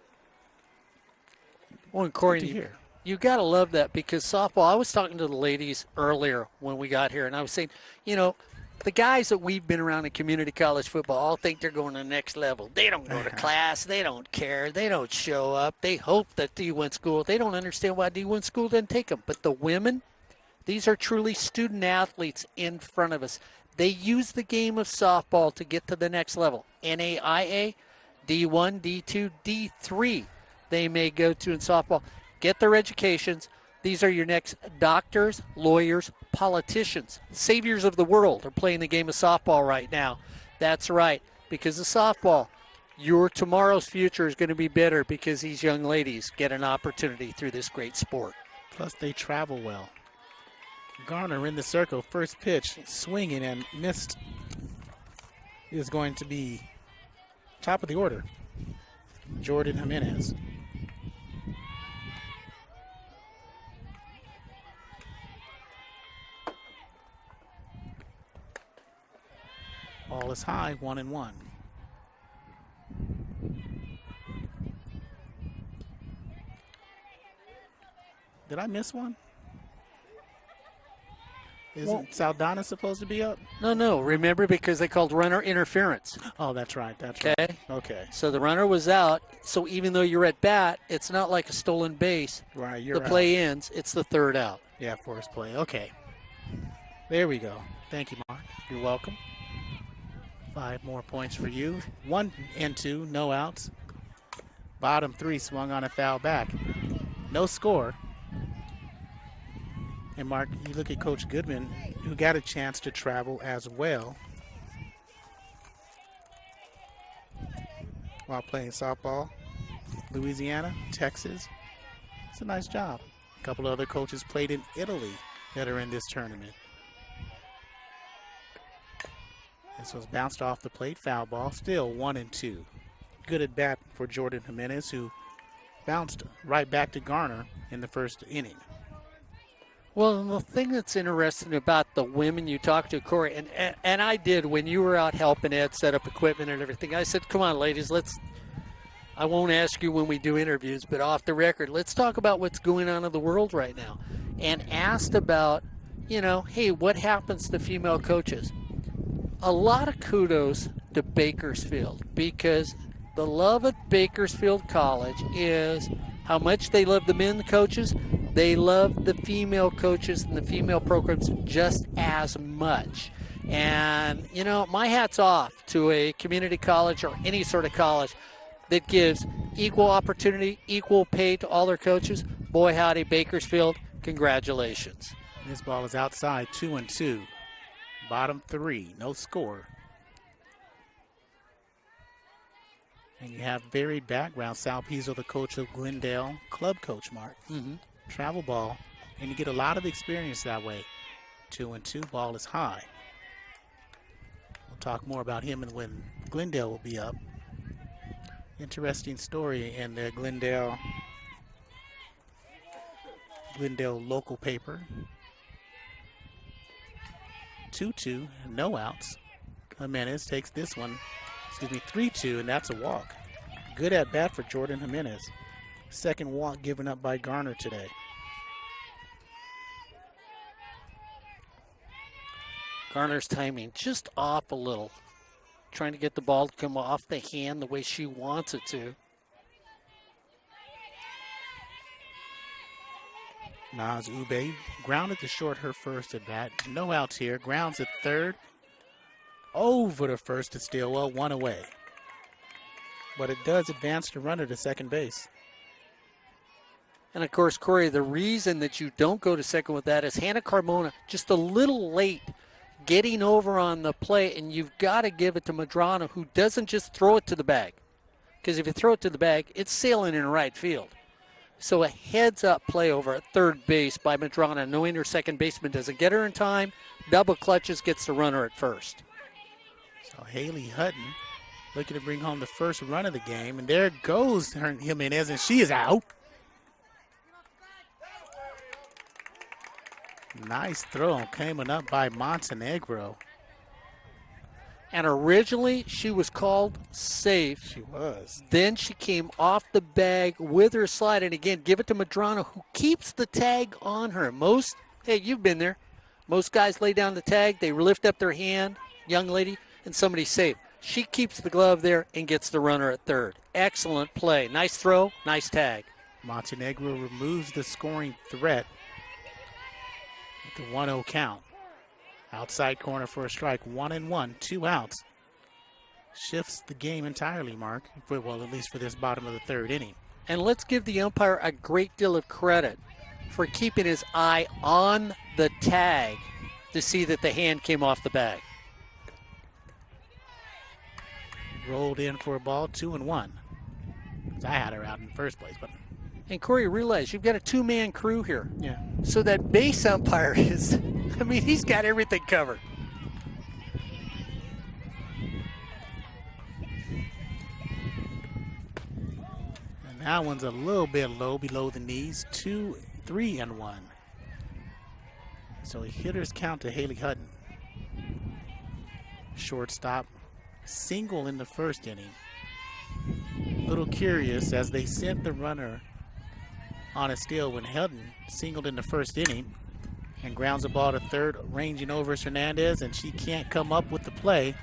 Well, and Corey, you got to love that, because softball, I was talking to the ladies earlier when we got here, and I was saying, you know, the guys that we've been around in community college football all think they're going to the next level. They don't go to class. They don't care. They don't show up. They hope that D1 school, they don't understand why D1 school doesn't take them. But the women, these are truly student athletes in front of us. They use the game of softball to get to the next level. NAIA, D1, D2, D3 they may go to in softball. Get their educations. These are your next doctors, lawyers, politicians. Saviors of the world are playing the game of softball right now. That's right. Because of softball, your tomorrow's future is going to be better because these young ladies get an opportunity through this great sport. Plus, they travel well. Garner in the circle, first pitch, swinging and missed, is going to be top of the order, Jordan Jimenez. Ball is high, 1-1. Did I miss one? Isn't Saldana supposed to be up? No. Remember, because they called runner interference. Oh, that's right. Okay. Okay. So the runner was out. So even though you're at bat, it's not like a stolen base. Right. You're the play ends. It's the 3rd out. Yeah, forced play. Okay. There we go. Thank you, Mark. You're welcome. 5 more points for you. 1 and 2, no outs. Bottom 3 swung on a foul back. No score. And Mark, you look at Coach Goodman, who got a chance to travel as well while playing softball. Louisiana, Texas. It's a nice job. A couple of other coaches played in Italy that are in this tournament. This was bounced off the plate, foul ball, still 1-2. Good at bat for Jordan Jimenez, who bounced right back to Garner in the first inning. Well, and the thing that's interesting about the women you talked to, Corey, and I did when you were out helping Ed set up equipment and everything, I said, come on, ladies, I won't ask you when we do interviews, but off the record, let's talk about what's going on in the world right now. And asked about, hey, what happens to female coaches? A lot of kudos to Bakersfield, because the love at Bakersfield College is how much they love the men coaches. They love the female coaches and the female programs just as much. And, my hat's off to a community college or any sort of college that gives equal opportunity, equal pay to all their coaches. Boy, howdy, Bakersfield, congratulations. This ball is outside, 2-2. Bottom 3, no score. And you have varied background. Sal Pizzo, the coach of Glendale, club coach, Mark. Mm-hmm. Travel ball, and you get a lot of experience that way. 2-2, ball is high. We'll talk more about him and when Glendale will be up. Interesting story in the Glendale local paper. 2-2, no outs. Jimenez takes this one, 3-2, and that's a walk. Good at bat for Jordan Jimenez. Second walk given up by Garner today. Garner's timing just off a little. Trying to get the ball to come off the hand the way she wants it to. Naz Ube grounded to short her first at bat. No outs here. Grounds at third. Over to first to Stillwell, one away. But it does advance the runner to second base. And of course, Corey, the reason that you don't go to second with that is Hannah Carmona just a little late getting over on the play, and you've got to give it to Madrano, who doesn't just throw it to the bag. Because if you throw it to the bag, it's sailing in right field. So a heads-up play over at third base by Madrano, knowing her second baseman doesn't get her in time, double clutches, gets the runner at first. So Haley Hutton looking to bring home the first run of the game, and there goes Jimenez, and she is out. Nice throw coming up by Montenegro. And originally, she was called safe. She was. Then she came off the bag with her slide. And again, give it to Madrano, who keeps the tag on her. Hey, you've been there. Most guys lay down the tag. They lift up their hand, young lady, and somebody's safe. She keeps the glove there and gets the runner at third. Excellent play. Nice throw, nice tag. Montenegro removes the scoring threat. The 1-0 count. Outside corner for a strike. 1-1, 2 outs. Shifts the game entirely, Mark. Well, at least for this bottom of the third inning. And let's give the umpire a great deal of credit for keeping his eye on the tag to see that the hand came off the bag. Rolled in for a ball, 2-1. I had her out in the first place, but. And Corey, realize you've got a two-man crew here. Yeah. So that base umpire he's got everything covered. And that one's a little bit low, below the knees. 2, 3-1. So a hitter's count to Haley Hutton. Shortstop, single in the first inning. A little curious as they sent the runner on a steal when Hutton singled in the first inning and grounds the ball to third, ranging over is Hernandez, and she can't come up with the play.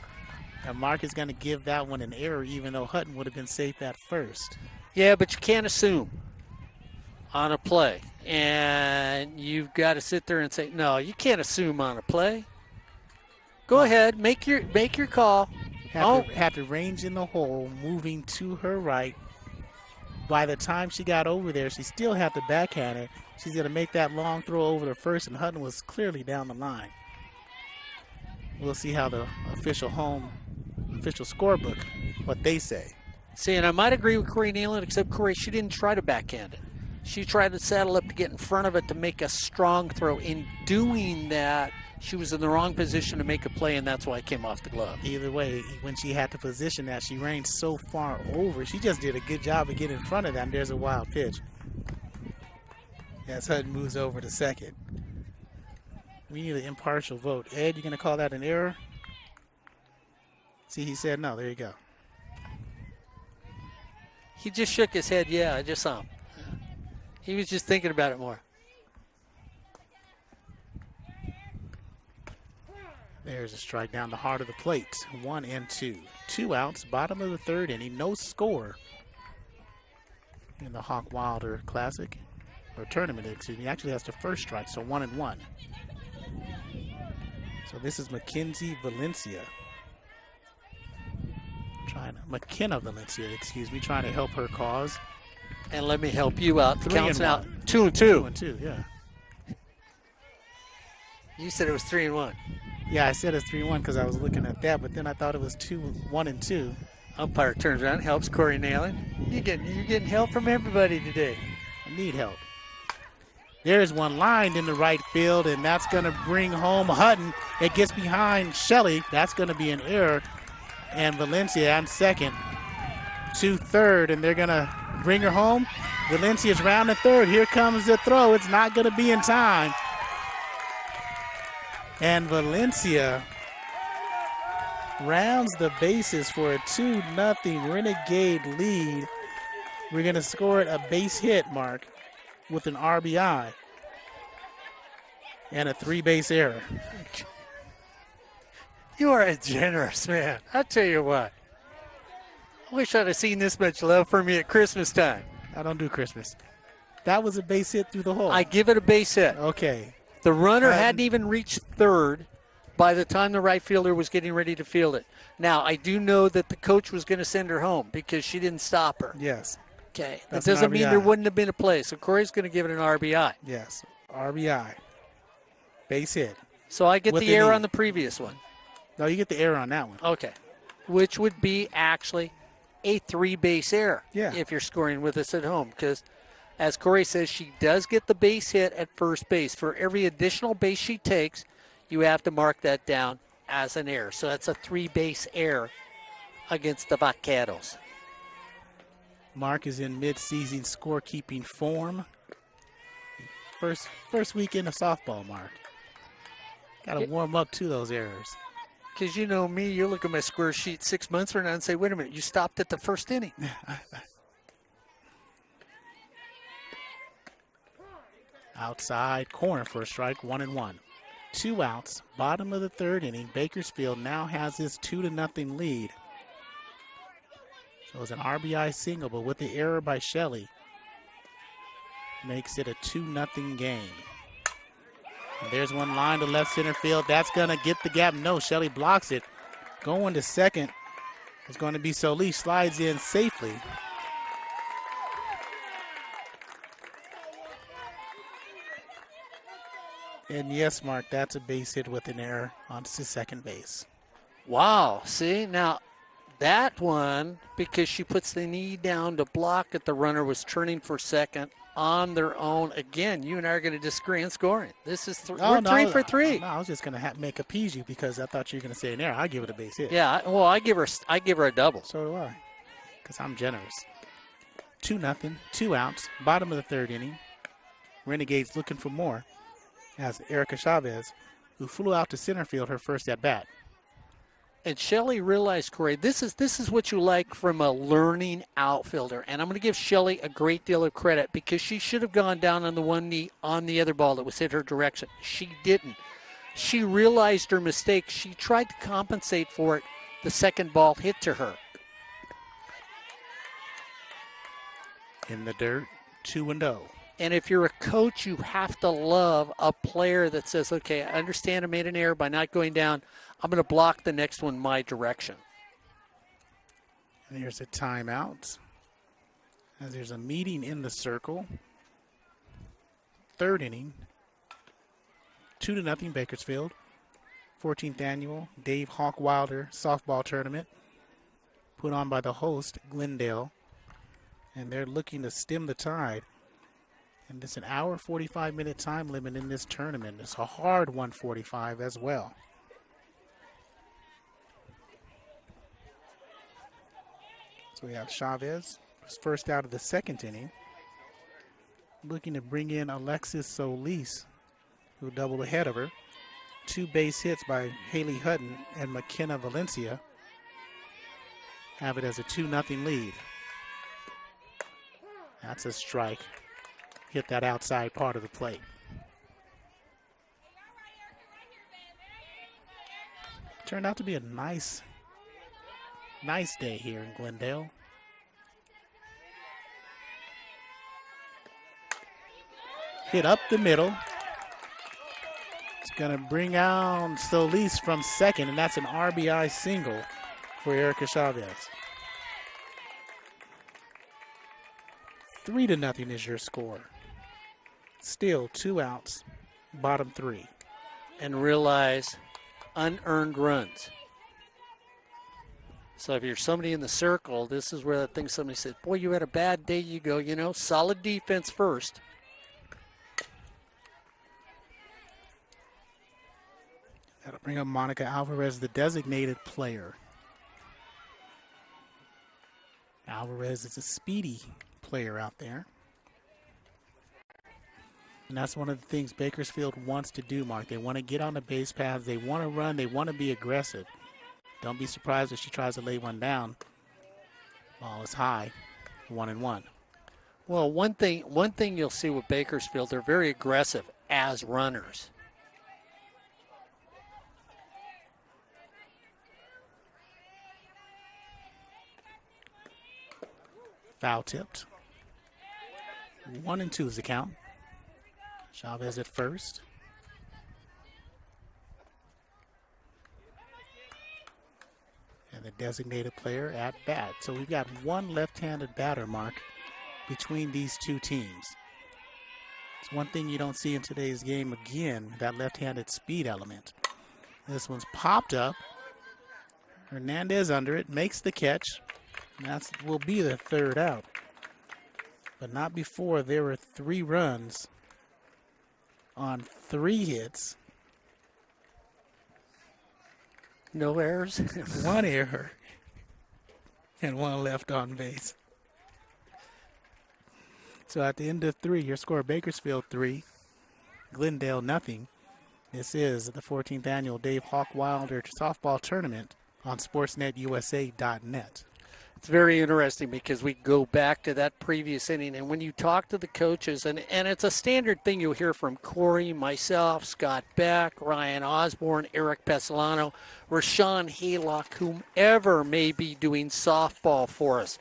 And Mark is going to give that one an error, even though Hutton would have been safe at first. Yeah, but you can't assume on a play. And you've got to sit there and say, no, you can't assume on a play. Go ahead, make your call. Had to range in the hole, moving to her right. By the time she got over there, she still had to backhand it. She's going to make that long throw over to first, and Hutton was clearly down the line. We'll see how the official scorebook, what they say. See, and I might agree with Corey Neyland, except Corey, she didn't try to backhand it. She tried to saddle up to get in front of it to make a strong throw. In doing that, she was in the wrong position to make a play, and that's why it came off the glove. Either way, when she had to position that, she ranged so far over. She just did a good job of getting in front of that, and there's a wild pitch. As Hutton moves over to second. We need an impartial vote. Ed, you going to call that an error? See, he said no. There you go. He just shook his head. Yeah, I just saw him. He was just thinking about it more. There's a strike down the heart of the plate. 1-2. 2 outs, bottom of the third inning. No score in the Hawk Wilder Classic. Or tournament, excuse me. Actually, that's the first strike, so 1-1. So this is Mackenzie Valencia. McKenna Valencia, excuse me, trying to help her cause. And let me help you out. 3-1. Out 2-2. 2-2, yeah. You said it was 3-1. Yeah, I said it's 3-1 because I was looking at that, but then I thought it was 1-2. Umpire turns around, helps Corey Neyland. You're getting help from everybody today. I need help. There's one lined in the right field, and that's going to bring home Hutton. It gets behind Shelley. That's going to be an error. And Valencia on second to third, and they're going to bring her home. Valencia's round to third. Here comes the throw. It's not going to be in time. And Valencia rounds the bases for a 2-0 Renegade lead. We're going to score it a base hit, Mark, with an RBI and a 3-base error. You are a generous man. I tell you what. I wish I'd have seen this much love from you at Christmas time. I don't do Christmas. That was a base hit through the hole. I give it a base hit. Okay. The runner hadn't even reached third by the time the right fielder was getting ready to field it. Now, I do know that the coach was going to send her home because she didn't stop her. Yes. Okay. That's that doesn't mean there RBI. wouldn't have been a play. So Corey's going to give it an RBI. Yes. RBI. Base hit. So I get With the an error E. on the previous one. No, you get the error on that one. Okay. Which would be actually a 3-base error if you're scoring with us at home. Because, as Corey says, she does get the base hit at first base. For every additional base she takes, you have to mark that down as an error. So that's a 3-base error against the Vaqueros. Mark is in mid-season scorekeeping form. First weekend of softball, Mark. Got to warm up to those errors. Because you know me, you look at my score sheet 6 months from now and say, wait a minute, you stopped at the first inning. Outside corner for a strike, 1-1. 2 outs, bottom of the third inning. Bakersfield now has his 2-0 lead. So it's an RBI single, but with the error by Shelley, makes it a 2-0 game. And there's one line to left center field. That's going to get the gap. No, Shelley blocks it. Going to second is going to be Solis. Slides in safely. And yes, Mark, that's a base hit with an error on to second base. Wow. See, now that one, because she puts the knee down to block it, the runner was turning for second on their own. Again, you and I are going to disagree in scoring. This is we're 3 for 3. No, I was just going to make appease you because I thought you were going to say an error. I give it a base hit. Yeah, well, I give her a double. So do I, because I'm generous. 2-0, 2 outs, bottom of the third inning. Renegades looking for more as Erica Chavez, who flew out to center field her first at bat. And Shelley realized, Corey, this is what you like from a learning outfielder. And I'm going to give Shelley a great deal of credit because she should have gone down on the one knee on the other ball that was hit her direction. She didn't. She realized her mistake. She tried to compensate for it. The second ball hit to her. In the dirt, 2-0. And if you're a coach, you have to love a player that says, okay, I understand I made an error by not going down. I'm going to block the next one my direction. And there's a timeout. As there's a meeting in the circle. Third inning. 2-0 Bakersfield. 14th annual Dave Hawk Wilder softball tournament. Put on by the host, Glendale. And they're looking to stem the tide. And it's an hour, 45-minute time limit in this tournament. It's a hard 145 as well. So we have Chavez, who's first out of the second inning. Looking to bring in Alexis Solis, who doubled ahead of her. 2 base hits by Haley Hutton and McKenna Valencia. Have it as a 2-0 lead. That's a strike. Hit that outside part of the plate. Turned out to be a nice day here in Glendale. Hit up the middle. It's going to bring out Solis from second, and that's an RBI single for Erica Chavez. 3-0 is your score. Still 2 outs, bottom 3. And realize unearned runs. So if you're somebody in the circle, this is where I think somebody said, boy, you had a bad day. You go, solid defense first. That'll bring up Monica Alvarez, the designated player. Alvarez is a speedy player out there. And that's one of the things Bakersfield wants to do, Mark. They want to get on the base paths. They want to run. They want to be aggressive. Don't be surprised if she tries to lay one down. Ball is high, 1-1. Well, one thing you'll see with Bakersfield, they're very aggressive as runners. Foul tipped. 1-2 is the count. Chavez at first. And the designated player at bat. So we've got one left-handed batter, Mark, between these two teams. It's one thing you don't see in today's game again, that left-handed speed element. This one's popped up. Hernandez under it, makes the catch. And that will be the third out. But not before there were 3 runs on 3 hits. No errors? 1 error and 1 left on base. So at the end of 3, your score: Bakersfield 3, Glendale nothing. This is the 14th annual Dave Hawk Wilder softball tournament on SportsNetUSA.net. It's very interesting because we go back to that previous inning, and when you talk to the coaches, and it's a standard thing you'll hear from Corey, myself, Scott Beck, Ryan Osborne, Eric Pesolano, Rashawn Haylock, whomever may be doing softball for us,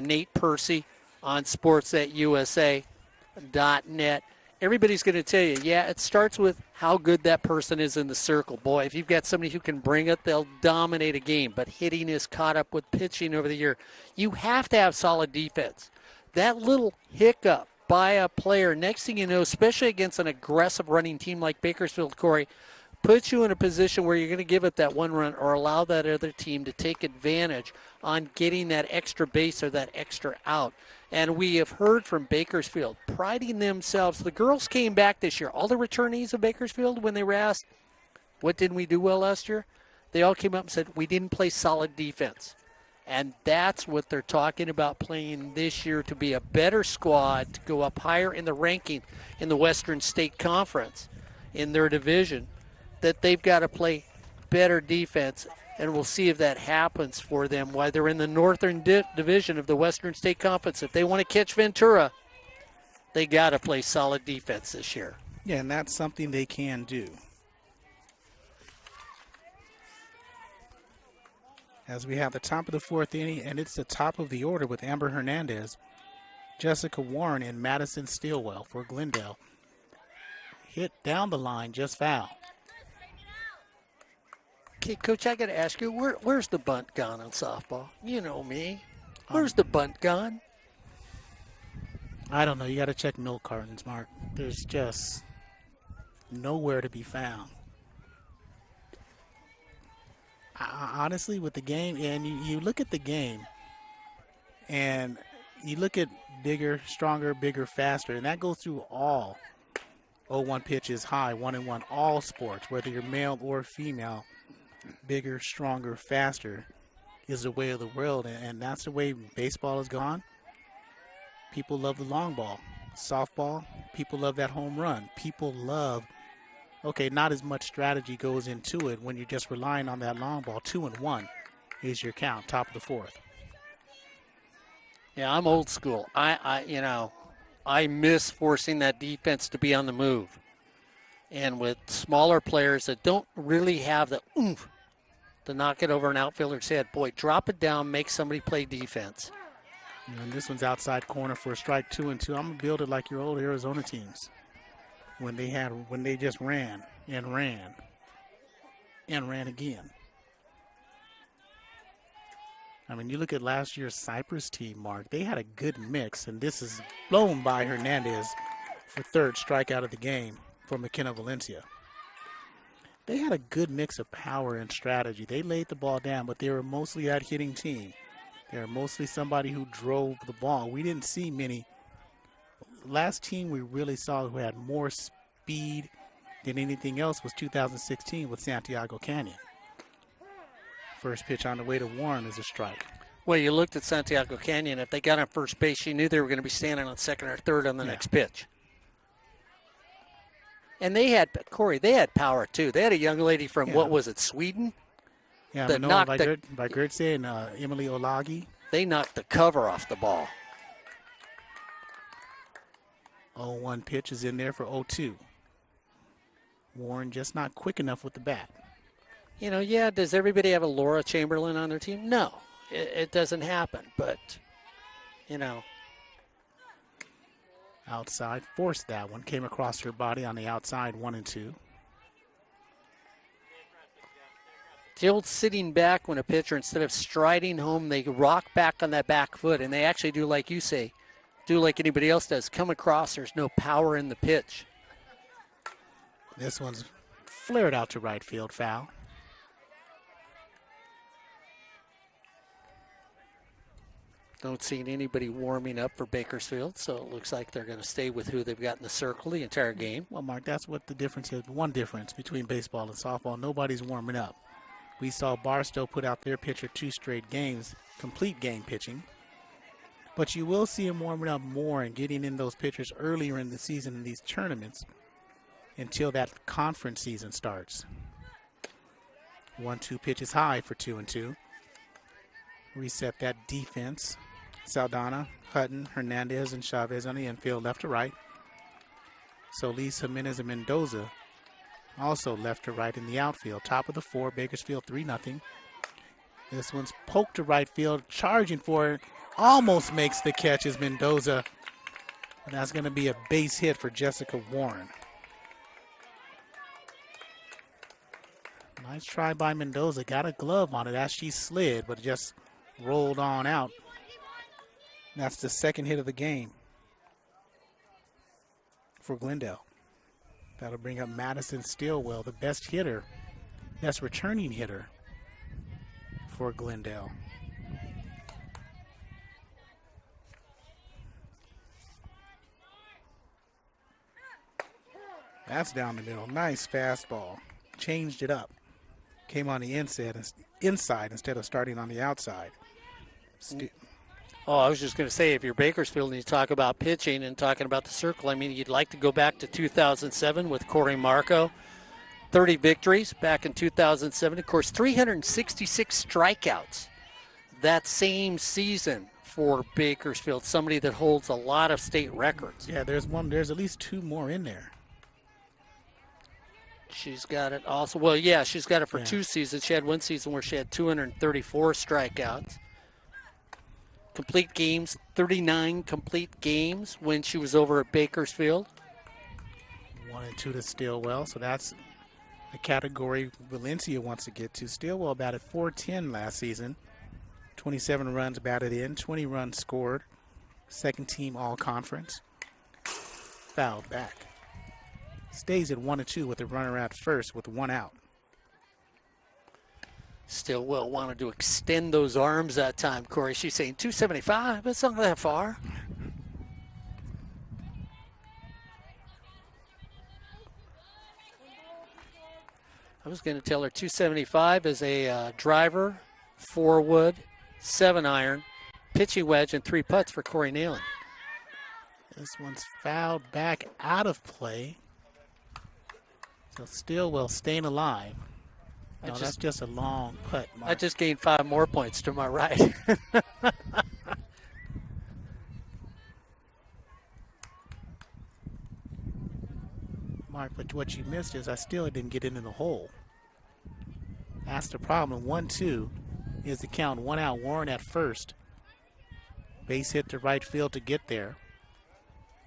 Nate Percy on SportsNetUSA.net. Everybody's going to tell you, yeah, it starts with how good that person is in the circle. Boy, if you've got somebody who can bring it, they'll dominate a game. But hitting is caught up with pitching over the year. You have to have solid defense. That little hiccup by a player, next thing you know, especially against an aggressive running team like Bakersfield, Corey, puts you in a position where you're going to give up that 1 run or allow that other team to take advantage on getting that extra base or that extra out. And we have heard from Bakersfield, priding themselves. The girls came back this year. All the returnees of Bakersfield, when they were asked, what didn't we do well last year? They all came up and said, we didn't play solid defense. And that's what they're talking about playing this year, to be a better squad, to go up higher in the ranking in the Western State Conference in their division, that they've got to play better defense. And we'll see if that happens for them while they're in the Northern Division of the Western State Conference. If they want to catch Ventura, they got to play solid defense this year. Yeah, and that's something they can do. As we have the top of the 4th inning, and it's the top of the order with Amber Hernandez, Jessica Warren, and Madison Stilwell for Glendale. Hit down the line, just foul. Okay, Coach, I got to ask you, where's the bunt gone on softball? You know me. Where's the bunt gone? I don't know. You got to check milk cartons, Mark. There's just nowhere to be found. Honestly, with the game, and you look at the game, and you look at bigger, stronger, bigger, faster, and that goes through all 0-1 pitches, high, 1-1, all sports, whether you're male or female. Bigger, stronger, faster is the way of the world, and that's the way baseball has gone. People love the long ball. Softball, people love that home run. People love, okay, not as much strategy goes into it when you're just relying on that long ball. 2-1 is your count, top of the 4th. Yeah, I'm old school. I miss forcing that defense to be on the move. And with smaller players that don't really have the oomph to knock it over an outfielder's head, boy, drop it down, make somebody play defense. And this one's outside corner for a strike, 2-2. I'm going to build it like your old Arizona teams when they just ran and ran and ran again. I mean, you look at last year's Cypress team, Mark. They had a good mix, and this is blown by Hernandez for 3rd strikeout of the game for McKenna Valencia. They had a good mix of power and strategy. They laid the ball down, but they were mostly that hitting team. They were mostly somebody who drove the ball. We didn't see many. Last team we really saw who had more speed than anything else was 2016 with Santiago Canyon. First pitch on the way to Warren is a strike. Well, you looked at Santiago Canyon. If they got on first base, you knew they were going to be standing on 2nd or 3rd on the next pitch. And they had, Corey, they had power too. They had a young lady from, what was it, Sweden? Yeah, Manoa Vigurtse and Emily Olagi. They knocked the cover off the ball. 0-1 pitch is in there for 0-2. Warren just not quick enough with the bat. You know, yeah, does everybody have a Laura Chamberlain on their team? No, it doesn't happen. But you know. Outside, forced that one. Came across her body on the outside, 1-2. The old sitting back when a pitcher, instead of striding home, they rock back on that back foot, and they actually do like you say, do like anybody else does, come across. There's no power in the pitch. This one's flared out to right field, foul. Don't see anybody warming up for Bakersfield, so it looks like they're going to stay with who they've got in the circle the entire game. Well, Mark, that's what the difference is. One difference between baseball and softball, nobody's warming up. We saw Barstow put out their pitcher 2 straight games, complete game pitching. But you will see him warming up more and getting in those pitchers earlier in the season in these tournaments until that conference season starts. 1-2 pitches high for 2-2. Reset that defense. Saldana, Hutton, Hernandez, and Chavez on the infield, left to right. Solis, Jimenez, and Mendoza also left to right in the outfield. Top of the 4, Bakersfield 3-0. This one's poked to right field, charging for it. Almost makes the catch as Mendoza. And that's going to be a base hit for Jessica Warren. Nice try by Mendoza. Got a glove on it as she slid, but just rolled on out. That's the second hit of the game for Glendale. That'll bring up Madison Stillwell, the best hitter, best returning hitter for Glendale. That's down the middle. Nice fastball. Changed it up. Came on the inside instead of starting on the outside. I was just going to say, if you're Bakersfield and you talk about pitching and talking about the circle, I mean, you'd like to go back to 2007 with Corey Marco. 30 victories back in 2007. Of course, 366 strikeouts that same season for Bakersfield, somebody that holds a lot of state records. Yeah, there's at least 2 more in there. She's got it also. Well, yeah, she's got it for 2 seasons. She had one season where she had 234 strikeouts. Complete games, 39 complete games when she was over at Bakersfield. 1-2 to Stillwell, so that's the category Valencia wants to get to. Stillwell batted .410 last season. 27 runs batted in, 20 runs scored. Second team all-conference. Fouled back. Stays at 1-2 with the runner at first with 1 out. Stillwell wanted to extend those arms that time, Corey. She's saying 275, but it's not that far. I was going to tell her 275 is a driver, 4-wood, 7-iron, pitching wedge, and 3 putts for Corey Neyland. This one's fouled back out of play. So Stillwell staying alive. No, that's just a long putt, Mark. I just gained 5 more points to my right. Mark, but what you missed is I still didn't get into the hole. That's the problem. 1-2 is the count. 1 out, Warren at first. Base hit to right field to get there.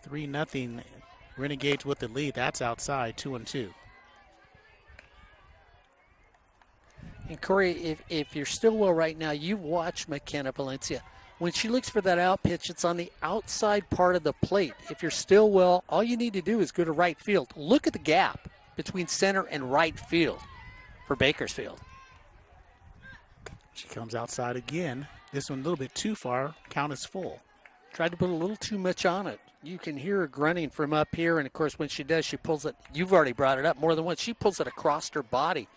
3-0, Renegades with the lead. That's outside, 2-2. And Corey, if you're Stillwell right now, you watch McKenna Valencia. When she looks for that out pitch, it's on the outside part of the plate. If you're Stillwell, all you need to do is go to right field. Look at the gap between center and right field for Bakersfield. She comes outside again. This one a little bit too far. Count is full. Tried to put a little too much on it. You can hear her grunting from up here, and of course when she does, she pulls it. You've already brought it up more than once. She pulls it across her body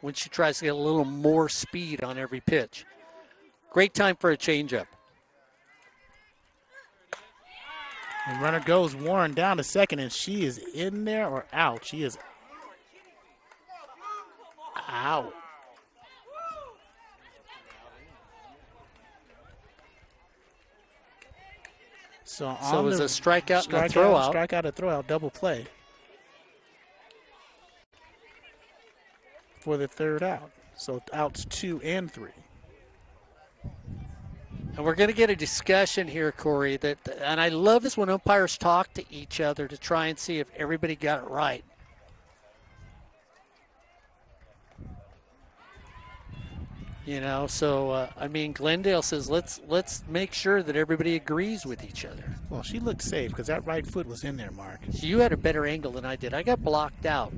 when she tries to get a little more speed on every pitch. Great time for a changeup. And runner goes, Warren down to second, and she is in there or out. She is out. So it was a strikeout and a throwout. Strikeout, a throwout, double play for the third out. So outs 2 and 3. And we're going to get a discussion here, Corey, and I love this when umpires talk to each other to try and see if everybody got it right. You know, so I mean, Glendale says let's make sure that everybody agrees with each other. Well, she looked safe because that right foot was in there, Mark. So you had a better angle than I did. I got blocked out.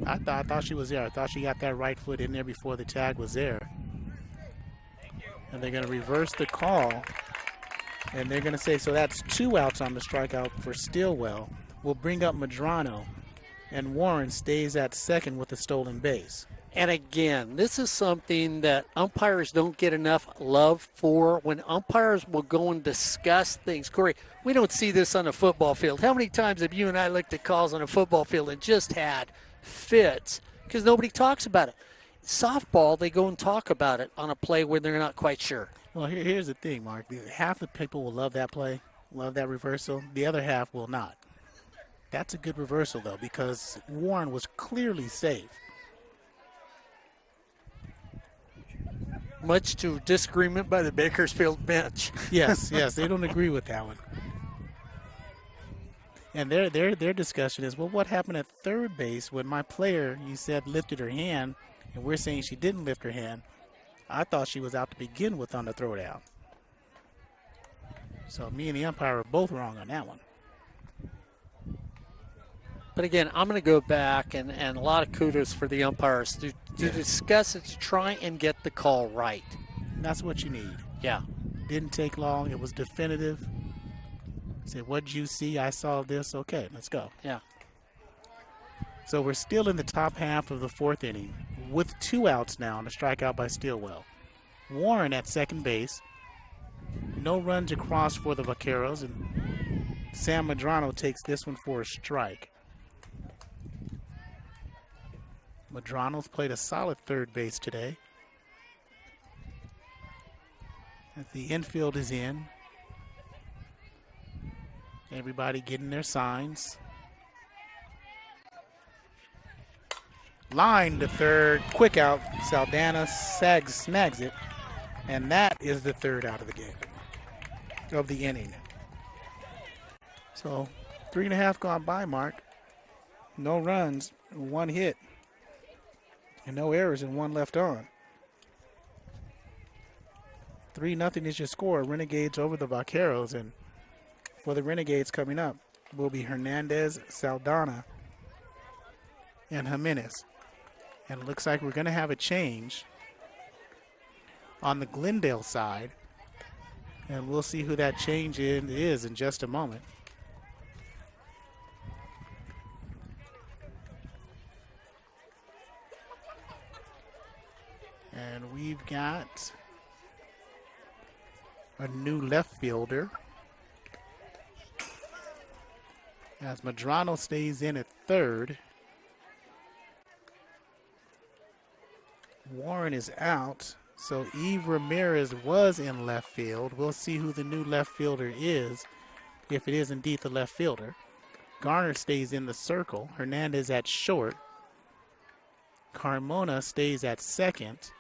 I thought she was there. I thought she got that right foot in there before the tag was there. And they're going to reverse the call. And they're going to say, so that's 2 outs on the strikeout for Stillwell. We'll bring up Medrano. And Warren stays at second with a stolen base. And again, this is something that umpires don't get enough love for. When umpires will go and discuss things, Corey, we don't see this on a football field. How many times have you and I looked at calls on a football field and just had fits because nobody talks about it? Softball, they go and talk about it on a play where they're not quite sure. Well, here's the thing, Mark. Half the people will love that play, love that reversal. The other half will not. That's a good reversal, though, because Warren was clearly safe. Much to disagreement by the Bakersfield bench. Yes, they don't agree with that one. And their discussion is, well, what happened at third base when my player, you said, lifted her hand, and we're saying she didn't lift her hand. I thought she was out to begin with on the throwdown. So me and the umpire are both wrong on that one. But again, I'm going to go back, and a lot of kudos for the umpires to discuss it, to try and get the call right. And that's what you need. Yeah. Didn't take long. It was definitive. Said, what'd you see? I saw this. Okay, let's go. Yeah. So we're still in the top half of the 4th inning with 2 outs now and a strikeout by Stillwell. Warren at second base. No runs across for the Vaqueros, and Sam Medrano takes this one for a strike. Medrano's played a solid third base today. As the infield is in. Everybody getting their signs. Line to third, quick out. Saldana snags it, and that is the 3rd out of the game, of the inning. So 3.5 gone by, Mark. No runs, 1 hit, and no errors, and 1 left on. 3-0 is your score. Renegades over the Vaqueros, and for the Renegades coming up will be Hernandez, Saldana, and Jimenez. And it looks like we're going to have a change on the Glendale side. And we'll see who that change is in just a moment. And we've got a new left fielder. As Medrano stays in at third. Warren is out, so Eve Ramirez was in left field. We'll see who the new left fielder is, if it is indeed the left fielder. Garner stays in the circle. Hernandez at short. Carmona stays at second.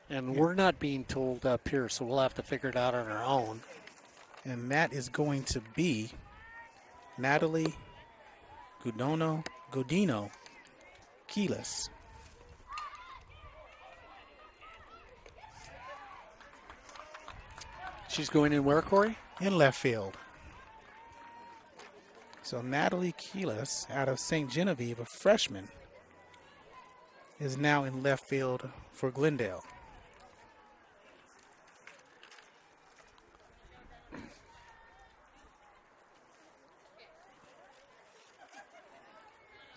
And we're not being told up here, so we'll have to figure it out on our own. And that is going to be Natalie Godino Keyless. She's going in where, Corey? In left field. So Natalie Keyless out of St. Genevieve, a freshman, is now in left field for Glendale.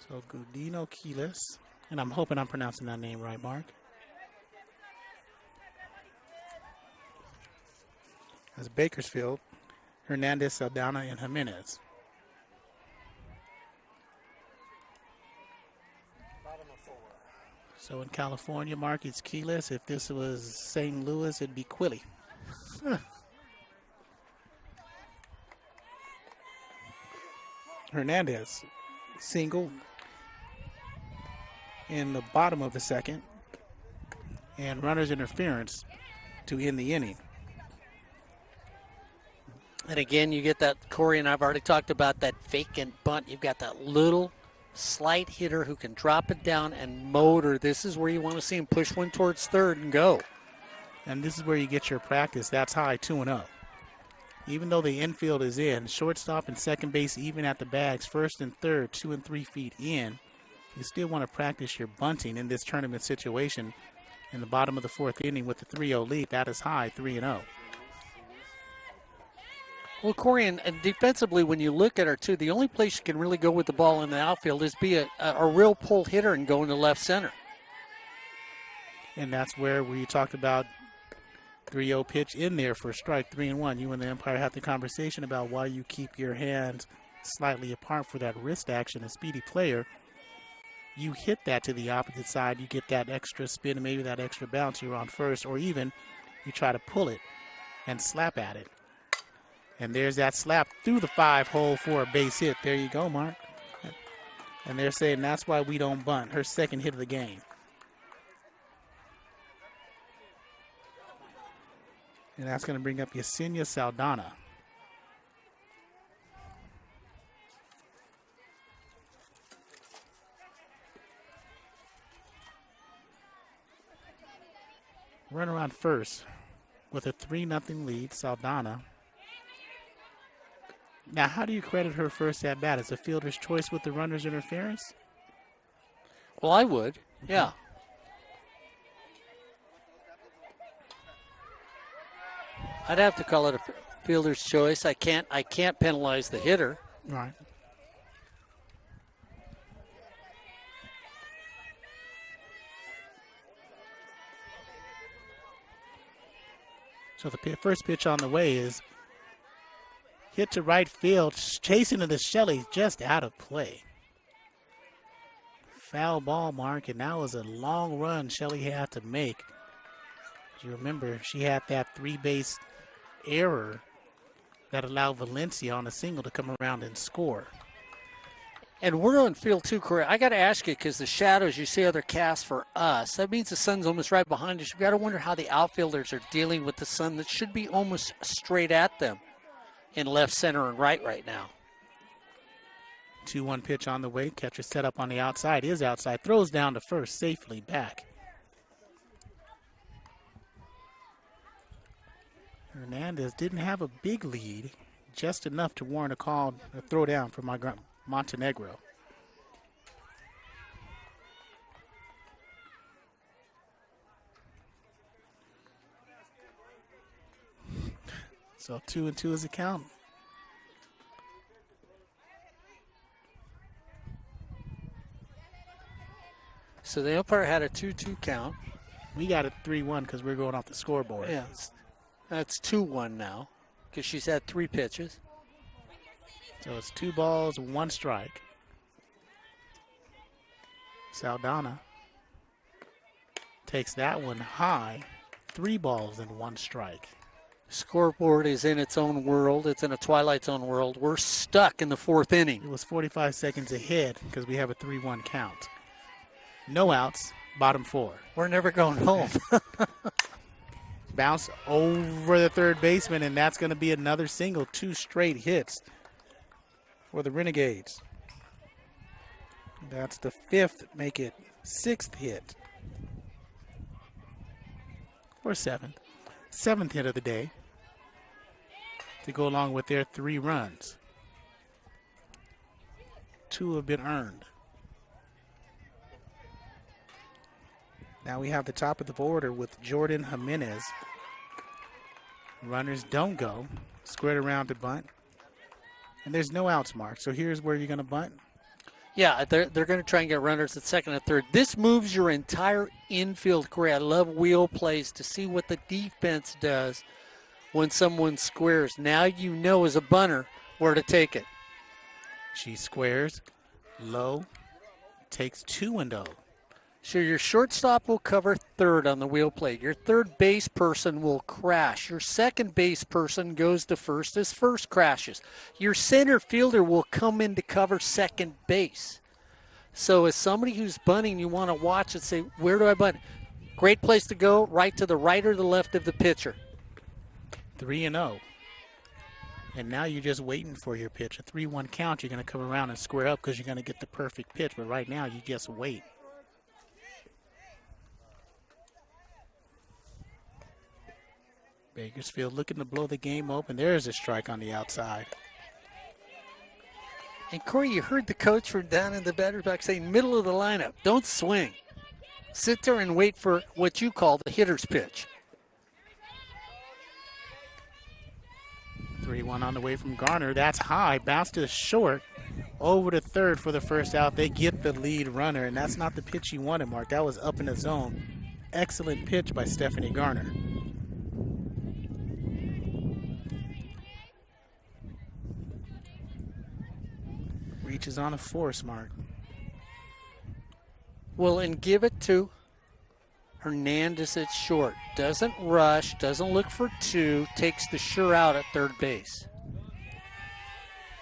So Godino Keyless, and I'm hoping I'm pronouncing that name right, Mark. That's Bakersfield, Hernandez, Saldana, and Jimenez. So in California, Mark, it's Keyless. If this was St. Louis, it'd be Quilly. Hernandez, single. in the bottom of the second. And runner's interference to end the inning. And again, you get that, Corey and I've already talked about that vacant bunt. You've got that little slight hitter who can drop it down and motor. This is where you want to see him push one towards third and go. And this is where you get your practice. That's high, 2-0. Even though the infield is in, shortstop and second base even at the bags, first and third, 2 and 3 feet in, you still want to practice your bunting in this tournament situation. In the bottom of the fourth inning with the 3-0 lead, that is high, 3-0. Well, Corey, and defensively, when you look at her, too, the only place you can really go with the ball in the outfield is be a real pull hitter and go into left center. And that's where we talked about 3-0 pitch in there for strike 3-1. You and the umpire had the conversation about why you keep your hands slightly apart for that wrist action. A speedy player, you hit that to the opposite side, you get that extra spin, maybe that extra bounce, you're on first, or even you try to pull it and slap at it. And there's that slap through the 5-hole for a base hit. There you go, Mark. And they're saying that's why we don't bunt. Her second hit of the game. And that's going to bring up Yesenia Saldana. Runner on first with a 3-0 lead, Saldana. Now, how do you credit her first at bat? As a fielder's choice with the runner's interference? Well, I would, yeah. I'd have to call it a fielder's choice. I can't penalize the hitter. Right. So the first pitch on the way is hit to right field, chasing into Shelley, just out of play. Foul ball, Mark, and that was a long run Shelley had to make. You remember, she had that 3-base error that allowed Valencia on a single to come around and score. And we're on field two, Corey. I got to ask you, because the shadows, you see other casts for us. That means the sun's almost right behind us. You've got to wonder how the outfielders are dealing with the sun that should be almost straight at them in left, center, and right now. 2-1 pitch on the way. Catcher set up on the outside. Is outside. Throws down to first. Safely back. Hernandez didn't have a big lead. Just enough to warrant a throw down for Montenegro. So 2-2 is the count. So the umpire had a 2-2 count. We got a 3-1 because we're going off the scoreboard. Yeah, that's 2-1 now because she's had 3 pitches. So it's 2 balls, 1 strike. Saldana takes that one high. 3 balls and 1 strike. Scoreboard is in its own world. It's in a Twilight Zone world. We're stuck in the 4th inning. It was 45 seconds ahead because we have a 3-1 count. No outs, bottom 4. We're never going home. Bounce over the third baseman, and that's going to be another single. 2 straight hits for the Renegades. That's the 5th, make it 6th hit. Or 7th. 7th hit of the day to go along with their 3 runs. 2 have been earned. Now we have the top of the order with Jordan Jimenez. Runners don't go. Squared around to bunt. And there's no outs, Mark. So here's where you're going to bunt. Yeah, they're going to try and get runners at second and third. This moves your entire infield, Corey. I love wheel plays to see what the defense does when someone squares. Now you know as a bunter where to take it. She squares low, takes 2-0. So your shortstop will cover third on the wheel play. Your third base person will crash. Your second base person goes to first as first crashes. Your center fielder will come in to cover second base. So as somebody who's bunting, you want to watch and say, where do I bunt? Great place to go, right to the right or the left of the pitcher. 3-0. And now you're just waiting for your pitch. A 3-1 count, you're going to come around and square up because you're going to get the perfect pitch. But right now, you just wait. Bakersfield looking to blow the game open. There's a strike on the outside. And Corey, you heard the coach from down in the batter's box saying, middle of the lineup, don't swing. Sit there and wait for what you call the hitter's pitch. 3-1 on the way from Garner. That's high. Bounce to short. Over to third for the first out. They get the lead runner, and that's not the pitch you wanted, Mark. That was up in the zone. Excellent pitch by Stephanie Garner. Reaches on a force, Mark. Well, and give it to Hernandez at short. Doesn't rush, doesn't look for two, takes the sure out at third base.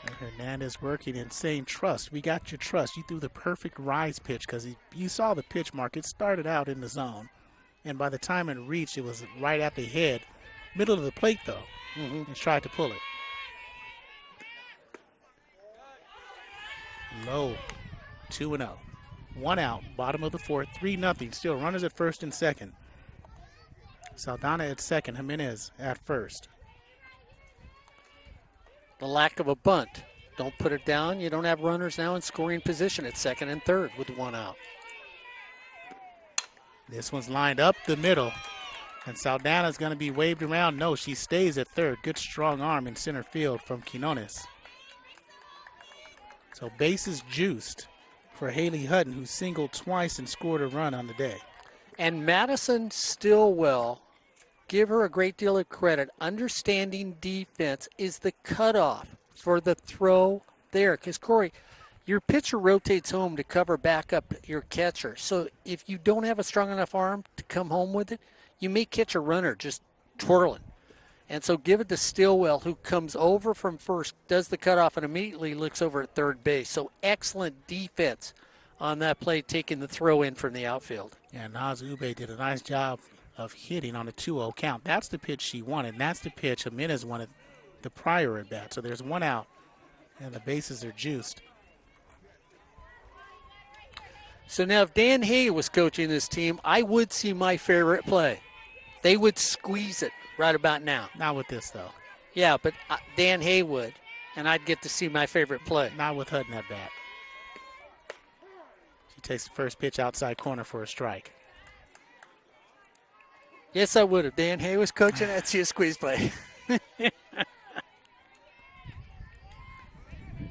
And Hernandez working and saying, trust, we got your trust. You threw the perfect rise pitch because you saw the pitch, Mark. It started out in the zone. And by the time it reached, it was right at the head. Middle of the plate, though, and tried to pull it. Low, 2-0. 1 out, bottom of the fourth, 3-0. Still runners at first and second. Saldana at second, Jimenez at first. The lack of a bunt. Don't put it down. You don't have runners now in scoring position at second and third with 1 out. This one's lined up the middle. And Saldana's going to be waved around. No, she stays at third. Good strong arm in center field from Quinones. So bases juiced for Haley Hutton, who singled twice and scored a run on the day. And Madison Stillwell, give her a great deal of credit. Understanding defense is the cutoff for the throw there. Because, Corey, your pitcher rotates home to cover back up your catcher. So if you don't have a strong enough arm to come home with it, you may catch a runner just twirling. And so give it to Stillwell, who comes over from first, does the cutoff, and immediately looks over at third base. So excellent defense on that play, taking the throw in from the outfield. Yeah, Naz Ube did a nice job of hitting on a 2-0 count. That's the pitch she wanted. And that's the pitch Jimenez wanted the prior at bat. So there's 1 out, and the bases are juiced. So now if Dan Hay was coaching this team, I would see my favorite play. They would squeeze it right about now. Not with this, though. Yeah, but Dan Hay would, and I'd get to see my favorite play. Not with Hutton at bat. She takes the first pitch outside corner for a strike. Yes, I would. If Dan Hay was coaching, I'd see a squeeze play.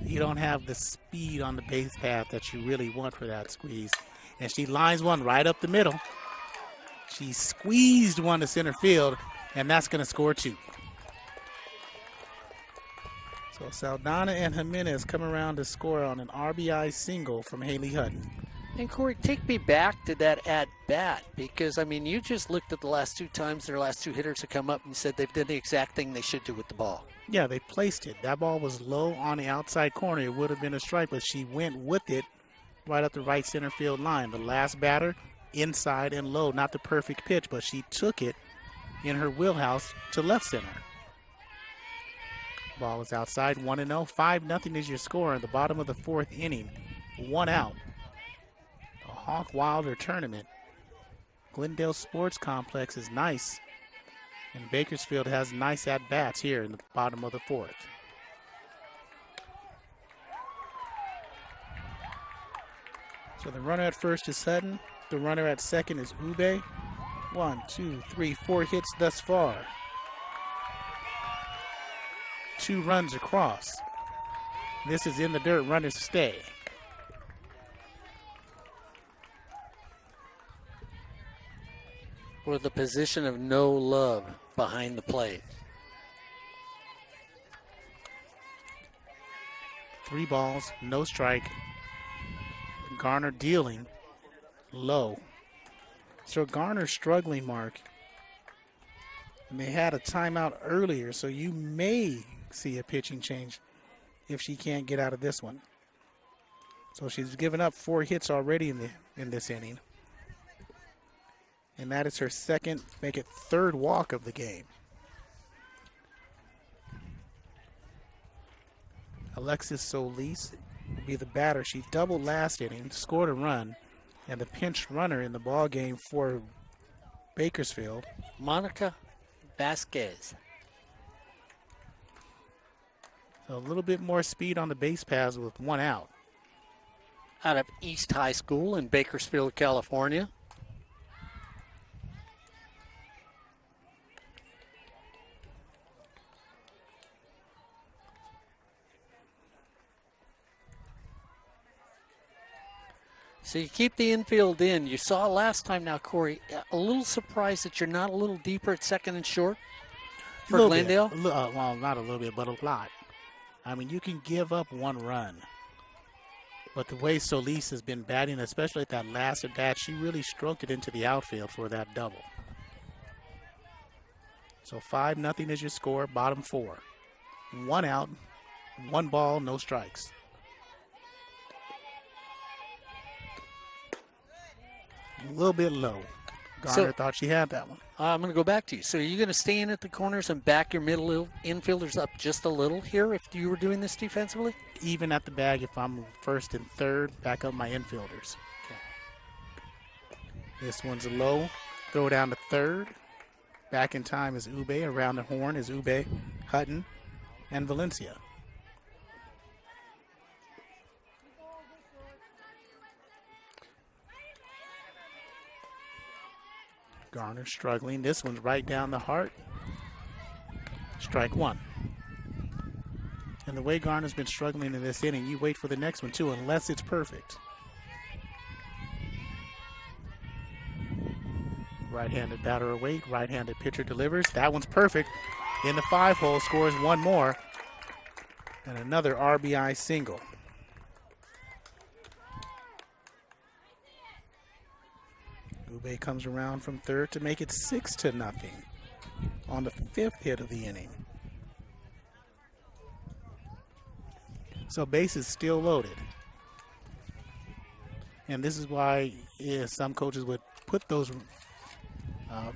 You don't have the speed on the base path that you really want for that squeeze. And she lines one right up the middle. She squeezed one to center field, and that's going to score 2. So Saldana and Jimenez come around to score on an RBI single from Haley Hutton. And Corey, take me back to that at-bat, because, I mean, you just looked at the last 2 times their last 2 hitters have come up and said they've done the exact thing they should do with the ball. Yeah, they placed it. That ball was low on the outside corner. It would have been a strike, but she went with it right up the right center field line. The last batter, inside and low. Not the perfect pitch, but she took it in her wheelhouse to left center. Ball is outside, 1-0. 5-0 is your score in the bottom of the 4th inning. 1 out. The Hawk Wilder tournament. Glendale Sports Complex is nice. And Bakersfield has nice at-bats here in the bottom of the 4th. So the runner at first is Hutton. The runner at second is Ube. 1, 2, 3, 4 hits thus far. 2 runs across. This is in the dirt, runners stay. Or the position of no love behind the plate. 3 balls, no strike. Garner dealing low. So Garner's struggling, Mark. And they had a timeout earlier, so you may see a pitching change if she can't get out of this one. So she's given up 4 hits already in this inning. And that is her second, make it third walk of the game. Alexis Solis will be the batter. She doubled last inning, scored a run, and the pinch runner in the ball game for Bakersfield. Monica Vasquez. So a little bit more speed on the base paths with 1 out. Out of East High School in Bakersfield, California. So you keep the infield in. You saw last time now, Corey, a little surprised that you're not a little deeper at second and short for Glendale? Well, not a little bit, but a lot. I mean, you can give up 1 run. But the way Solis has been batting, especially at that last at bat, she really stroked it into the outfield for that double. So 5-0 is your score, bottom 4. 1 out, 1 ball, no strikes. A little bit low. Garner thought she had that one. I'm going to go back to you. So are you going to stay in at the corners and back your middle infielders up just a little here if you were doing this defensively? Even at the bag, if I'm first and third, back up my infielders. Okay. This one's low. Throw down to third. Back in time is Ube. Around the horn is Ube, Hutton, and Valencia. Garner struggling. This one's right down the heart. Strike 1. And the way Garner's been struggling in this inning, you wait for the next one too, unless it's perfect. Right-handed batter away. Right-handed pitcher delivers. That one's perfect. In the 5-hole, scores 1 more. And another RBI single. Ube comes around from third to make it 6-0 on the 5th hit of the inning. So bases still loaded. And this is why some coaches would put those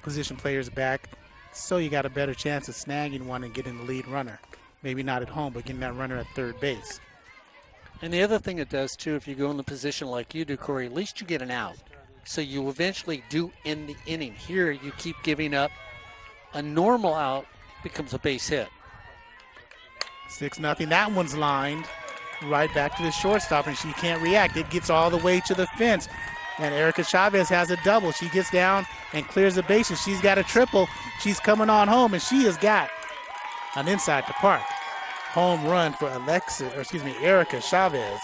position players back so you got a better chance of snagging one and getting the lead runner. Maybe not at home, but getting that runner at third base. And the other thing it does, too, if you go in the position like you do, Corey, at least you get an out. So you eventually do end the inning. Here, you keep giving up. A normal out becomes a base hit. 6-0. That one's lined right back to the shortstop, and she can't react. It gets all the way to the fence. And Erica Chavez has a double. She gets down and clears the bases. She's got a triple. She's coming on home, and she has got an inside the park home run for Erica Chavez.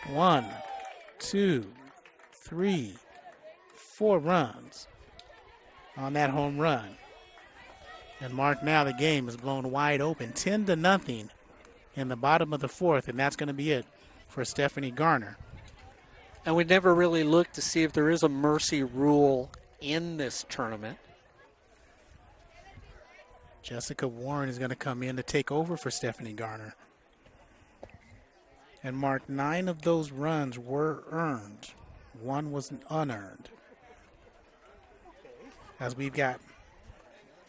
1, 2, 3, 4 runs on that home run. And mark now the game is blown wide open, 10-0 in the bottom of the 4th, and that's going to be it for Stephanie Garner. And we never really looked to see if there is a mercy rule in this tournament. Jessica Warren is going to come in to take over for Stephanie Garner. And mark 9 of those runs were earned. 1 was unearned. As we've got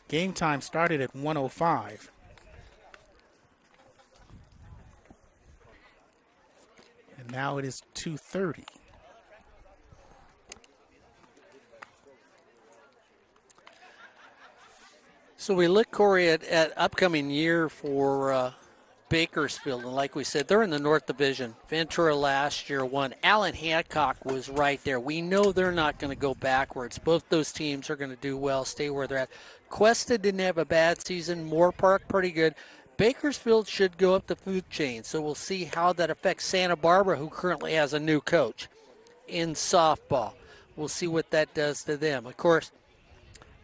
game time started at 1:05. And now it is 2:30. So we look, Corey, at upcoming year for Bakersfield, and like we said, they're in the North Division. Ventura last year won. Allen Hancock was right there. We know they're not going to go backwards. Both those teams are going to do well, stay where they're at. Cuesta didn't have a bad season. Moore Park, pretty good. Bakersfield should go up the food chain, so we'll see how that affects Santa Barbara, who currently has a new coach in softball. We'll see what that does to them. Of course,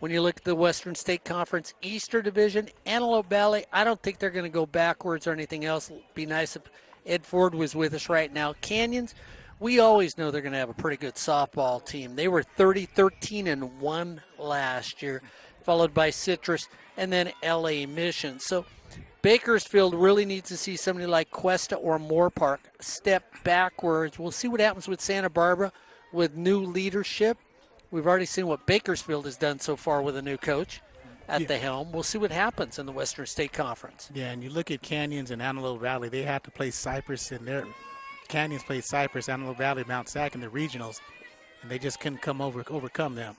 when you look at the Western State Conference Eastern Division, Antelope Valley, I don't think they're going to go backwards or anything else. It'd be nice if Ed Ford was with us right now. Canyons, we always know they're going to have a pretty good softball team. They were 30-13-1 last year, followed by Citrus and then LA Mission. So Bakersfield really needs to see somebody like Cuesta or Moorpark step backwards. We'll see what happens with Santa Barbara with new leadership. We've already seen what Bakersfield has done so far with a new coach at the helm. We'll see what happens in the Western State Conference. Yeah, and you look at Canyons and Antelope Valley, they have to play Cypress in their Canyons played Cypress, Antelope Valley, Mount Sac in the regionals, and they just couldn't overcome them.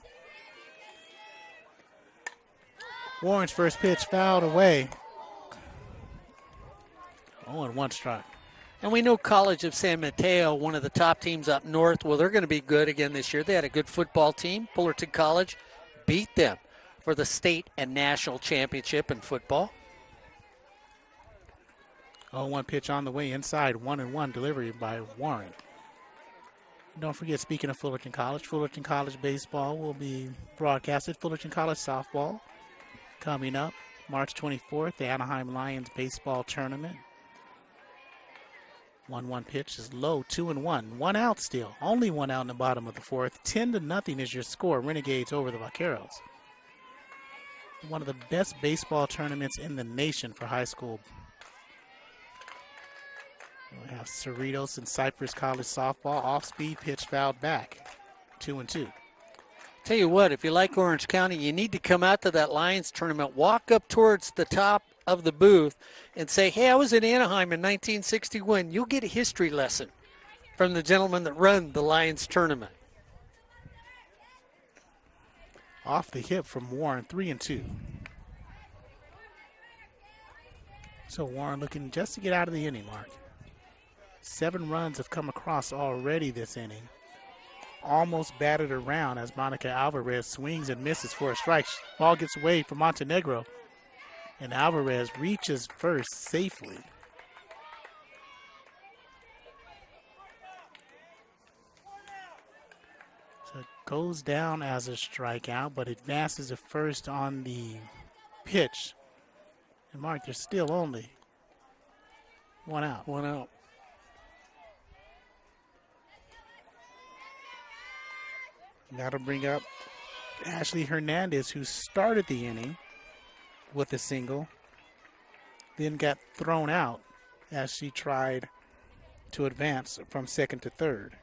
Warren's first pitch fouled away. 0-1 strike. And we know College of San Mateo, one of the top teams up north, well, they're going to be good again this year. They had a good football team. Fullerton College beat them for the state and national championship in football. 0-1 pitch on the way inside, 1-1 delivery by Warren. Don't forget, speaking of Fullerton College baseball will be broadcasted. Fullerton College softball coming up March 24th, the Anaheim Lions baseball tournament. 1-1 pitch is low, 2-1. 1 out still. Only 1 out in the bottom of the fourth. 10-0 is your score. Renegades over the Vaqueros. One of the best baseball tournaments in the nation for high school. We have Cerritos and Cypress College softball. Off-speed pitch fouled back. 2-2. Tell you what, if you like Orange County, you need to come out to that Lions tournament, walk up towards the top of the booth and say, hey, I was in Anaheim in 1961. You'll get a history lesson from the gentleman that run the Lions tournament. Off the hip from Warren, 3-2. So Warren looking just to get out of the inning, Mark. 7 runs have come across already this inning. Almost batted around as Monica Alvarez swings and misses for a strike. Ball gets away from Montenegro, and Alvarez reaches first safely. So it goes down as a strikeout, but advances to first on the pitch. And Mark, there's still only 1 out. 1 out. Got to bring up Ashley Hernandez, who started the inning with a single, then got thrown out as she tried to advance from second to third.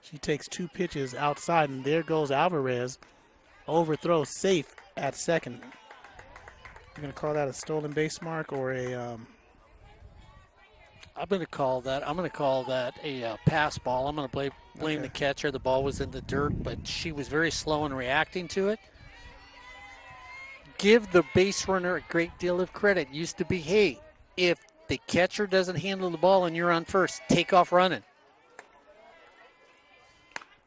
She takes 2 pitches outside, and there goes Alvarez. Overthrow safe at second. You're going to call that a stolen base, Mark, or a... I'm going to call that a pass ball. I'm going to blame the catcher. The ball was in the dirt, but she was very slow in reacting to it. Give the base runner a great deal of credit. Used to be, hey, if the catcher doesn't handle the ball and you're on first, take off running.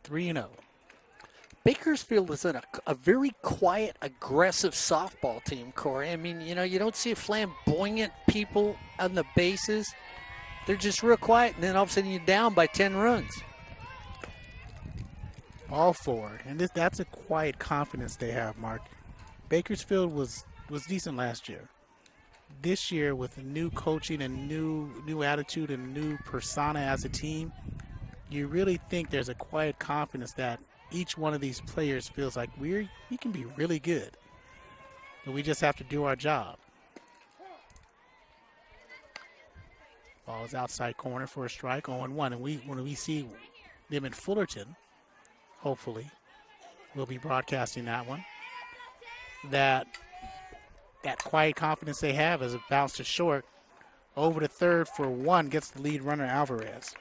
3-0. Bakersfield is a very quiet, aggressive softball team, Corey. I mean, you don't see flamboyant people on the bases. They're just real quiet, and then all of a sudden you're down by 10 runs. All forward. And that's a quiet confidence they have, Mark. Bakersfield was decent last year. This year, with new coaching and new attitude and new persona as a team, you really think there's a quiet confidence that each one of these players feels like we can be really good. But we just have to do our job. Ball is outside corner for a strike, 0-1. And when we see them in Fullerton, hopefully, we'll be broadcasting that one. That quiet confidence they have as it bounced to short. Over to third for 1, gets the lead runner, Alvarez.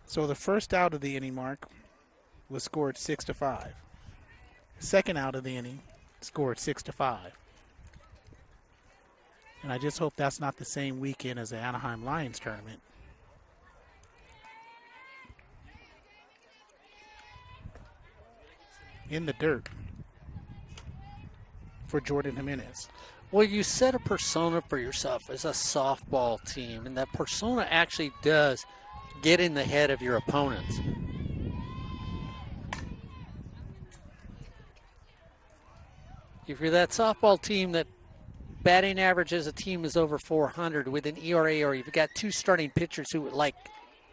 So the first out of the inning, Mark, was scored 6-5. Second out of the inning, scored 6-5. And I just hope that's not the same weekend as the Anaheim Lions tournament. In the dirt for Jordan Jimenez. Well, you set a persona for yourself as a softball team, and that persona actually does get in the head of your opponents. If you're that softball team that batting average as a team is over 400 with an ERA, or you've got 2 starting pitchers who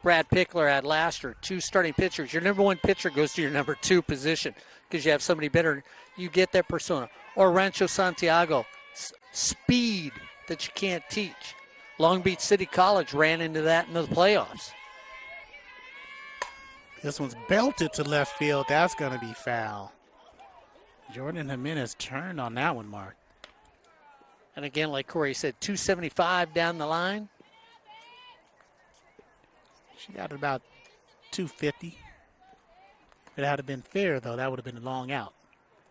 Brad Pickler had last year. 2 starting pitchers. Your number 1 pitcher goes to your number 2 position because you have somebody better. You get that persona. Or Rancho Santiago, speed that you can't teach. Long Beach City College ran into that in the playoffs. This one's belted to left field. That's going to be foul. Jordan Jimenez turned on that one, Mark. And again, like Corey said, 275 down the line. She got about 250. If it had been fair, though, that would have been a long out.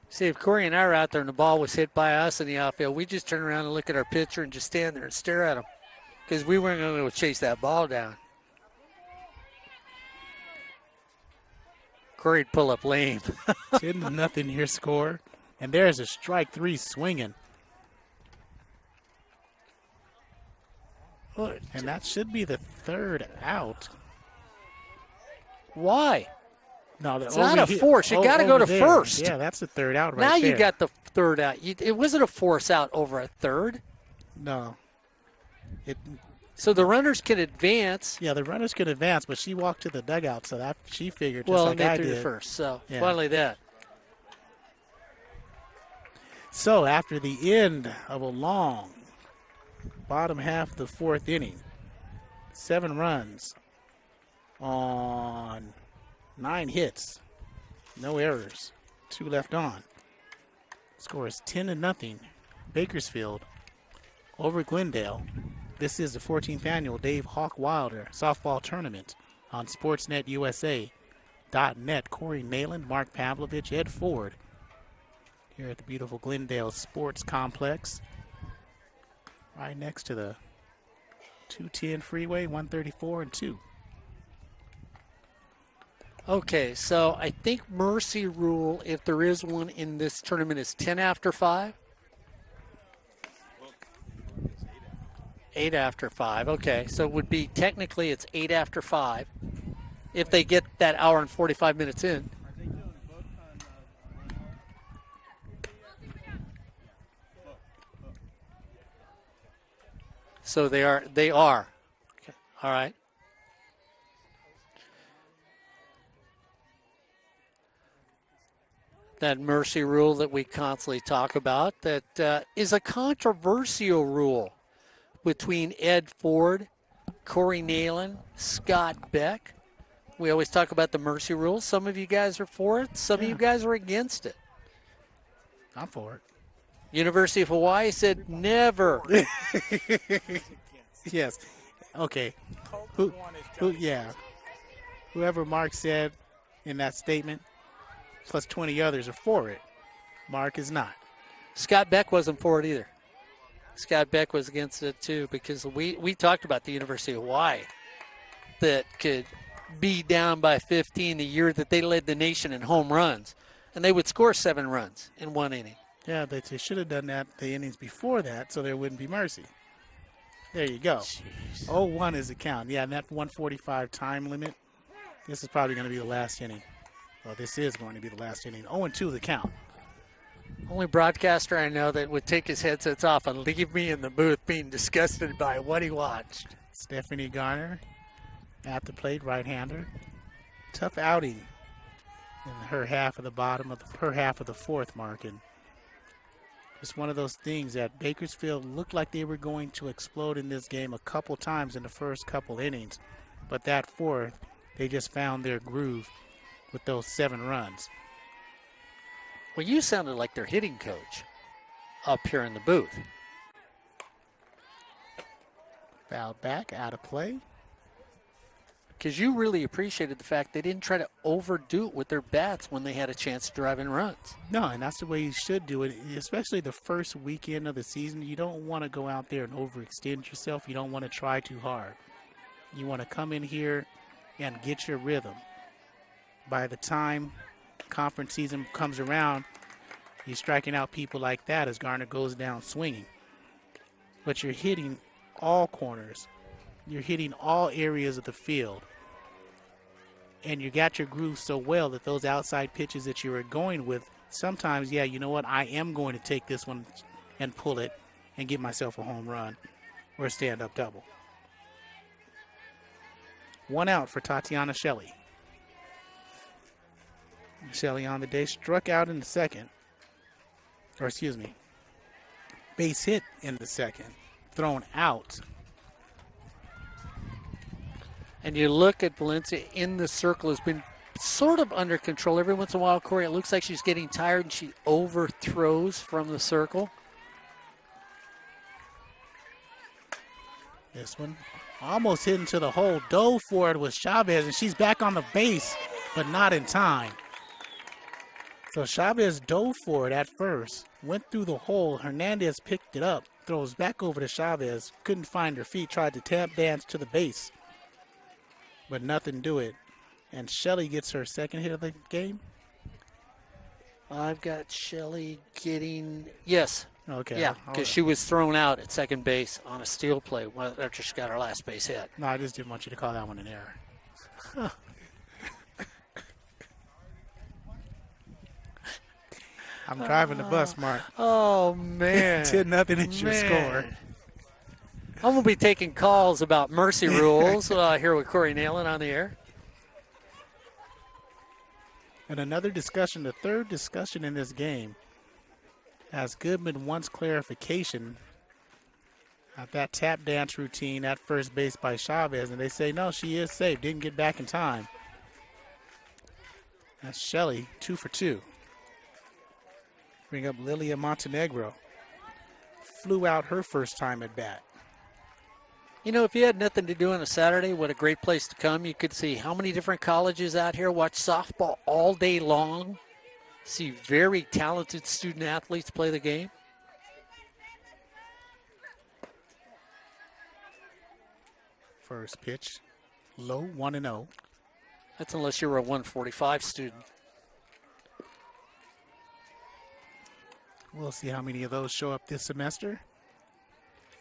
See, if Corey and I were out there and the ball was hit by us in the outfield, we'd just turn around and look at our pitcher and just stand there and stare at him because we weren't going to chase that ball down. Corey'd pull up lame. 10-0 your score. And there's a strike 3 swinging. And that should be the 3rd out. Why? No, it's not a force. You got to go to there. first. Yeah, that's the 3rd out right now there. You got the 3rd out. It wasn't a force out over a 3rd. No. So the runners can advance. Yeah, the runners can advance, but she walked to the dugout, so that she figured just well, like and I they threw did. the first, so yeah. finally that. So after the end of a long bottom half of the 4th inning, 7 runs on 9 hits, no errors, 2 left on. Score is 10-0 Bakersfield over Glendale. This is the 14th annual Dave Hawk Wilder softball tournament on SportsNetUSA.net. Corey Neyland, Mark Pavlovich, Ed Ford here at the beautiful Glendale Sports Complex, right next to the 210 freeway, 134 and 2. Okay, so I think mercy rule, if there is one in this tournament, is 10 after 5. 8 after 5. Okay, so it would be technically it's 8 after 5 if they get that hour and 45 minutes in. So they are. Okay. All right. That mercy rule that we constantly talk about that is a controversial rule between Ed Ford, Corey Neyland, Scott Beck. We always talk about the mercy rule. Some of you guys are for it. Some of you guys are against it. I'm for it. University of Hawaii said never. Yes. Okay. Yeah. Whoever Mark said in that statement, plus 20 others are for it. Mark is not. Scott Beck wasn't for it either. Scott Beck was against it too because we talked about the University of Hawaii that could be down by 15 the year that they led the nation in home runs, and they would score 7 runs in 1 inning. Yeah, they should have done that the innings before that so there wouldn't be mercy. There you go. 0-1 is the count. Yeah, and that 145 time limit, this is probably going to be the last inning. Well, this is going to be the last inning. 0-2 the count. Only broadcaster I know that would take his headsets off and leave me in the booth being disgusted by what he watched. Stephanie Garner at the plate, right-hander. Tough outing in her half of the bottom of her half of the 4th, Mark. And it's one of those things that Bakersfield looked like they were going to explode in this game a couple times in the first couple innings. But that 4th, they just found their groove with those 7 runs. Well, you sounded like their hitting coach up here in the booth. Fouled back, out of play. Because you really appreciated the fact they didn't try to overdo it with their bats when they had a chance to drive in runs. No, and that's the way you should do it, especially the first weekend of the season. You don't want to go out there and overextend yourself. You don't want to try too hard. You want to come in here and get your rhythm. By the time conference season comes around, you're striking out people like that as Garner goes down swinging. But you're hitting all corners. You're hitting all areas of the field. And you got your groove so well that those outside pitches that you were going with, sometimes, yeah, you know what, I am going to take this one and pull it and give myself a home run or a stand-up double. One out for Tatiana Shelley. Shelley on the day struck out in the second. Or excuse me, base hit in the second. Thrown out. And you look at Valencia in the circle, has been sort of under control. Every once in a while, Corey, it looks like she's getting tired and she overthrows from the circle. This one almost hit into the hole. Dove for it with Chavez, and she's back on the base, but not in time. So Chavez dove for it at first, went through the hole. Hernandez picked it up, throws back over to Chavez, couldn't find her feet, tried to tap dance to the base, but nothing do it. And Shelley gets her second hit of the game. I've got Shelley getting, yes. Okay. Yeah, because she was thrown out at second base on a steal play after she got her last base hit. No, I just didn't want you to call that one an error. Huh. I'm driving the bus, Mark. Oh, man. 10-0 is your score. I'm going to be taking calls about mercy rules here with Corey Neyland on the air. And another discussion, the third discussion in this game, as Goodman wants clarification at that tap dance routine at first base by Chavez, and they say, no, she is safe, didn't get back in time. That's Shelley, 2 for 2. Bring up Lilia Montenegro. Flew out her first time at bat. You know, if you had nothing to do on a Saturday, what a great place to come. You could see how many different colleges out here, watch softball all day long, see very talented student athletes play the game. First pitch, low, 1-0. That's unless you were a 145 student. We'll see how many of those show up this semester.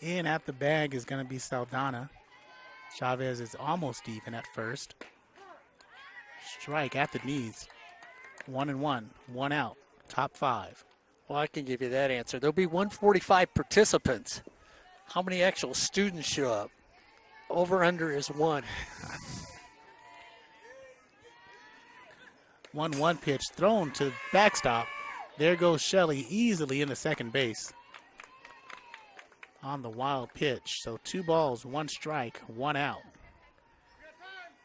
In at the bag is going to be Saldana. Chavez is almost even at first. Strike at the knees. 1-1, 1 out, top 5. Well, I can give you that answer. There'll be 145 participants. How many actual students show up? Over under is 1. 1-1 pitch thrown to backstop. There goes Shelley easily into second base on the wild pitch. So 2 balls, 1 strike, 1 out.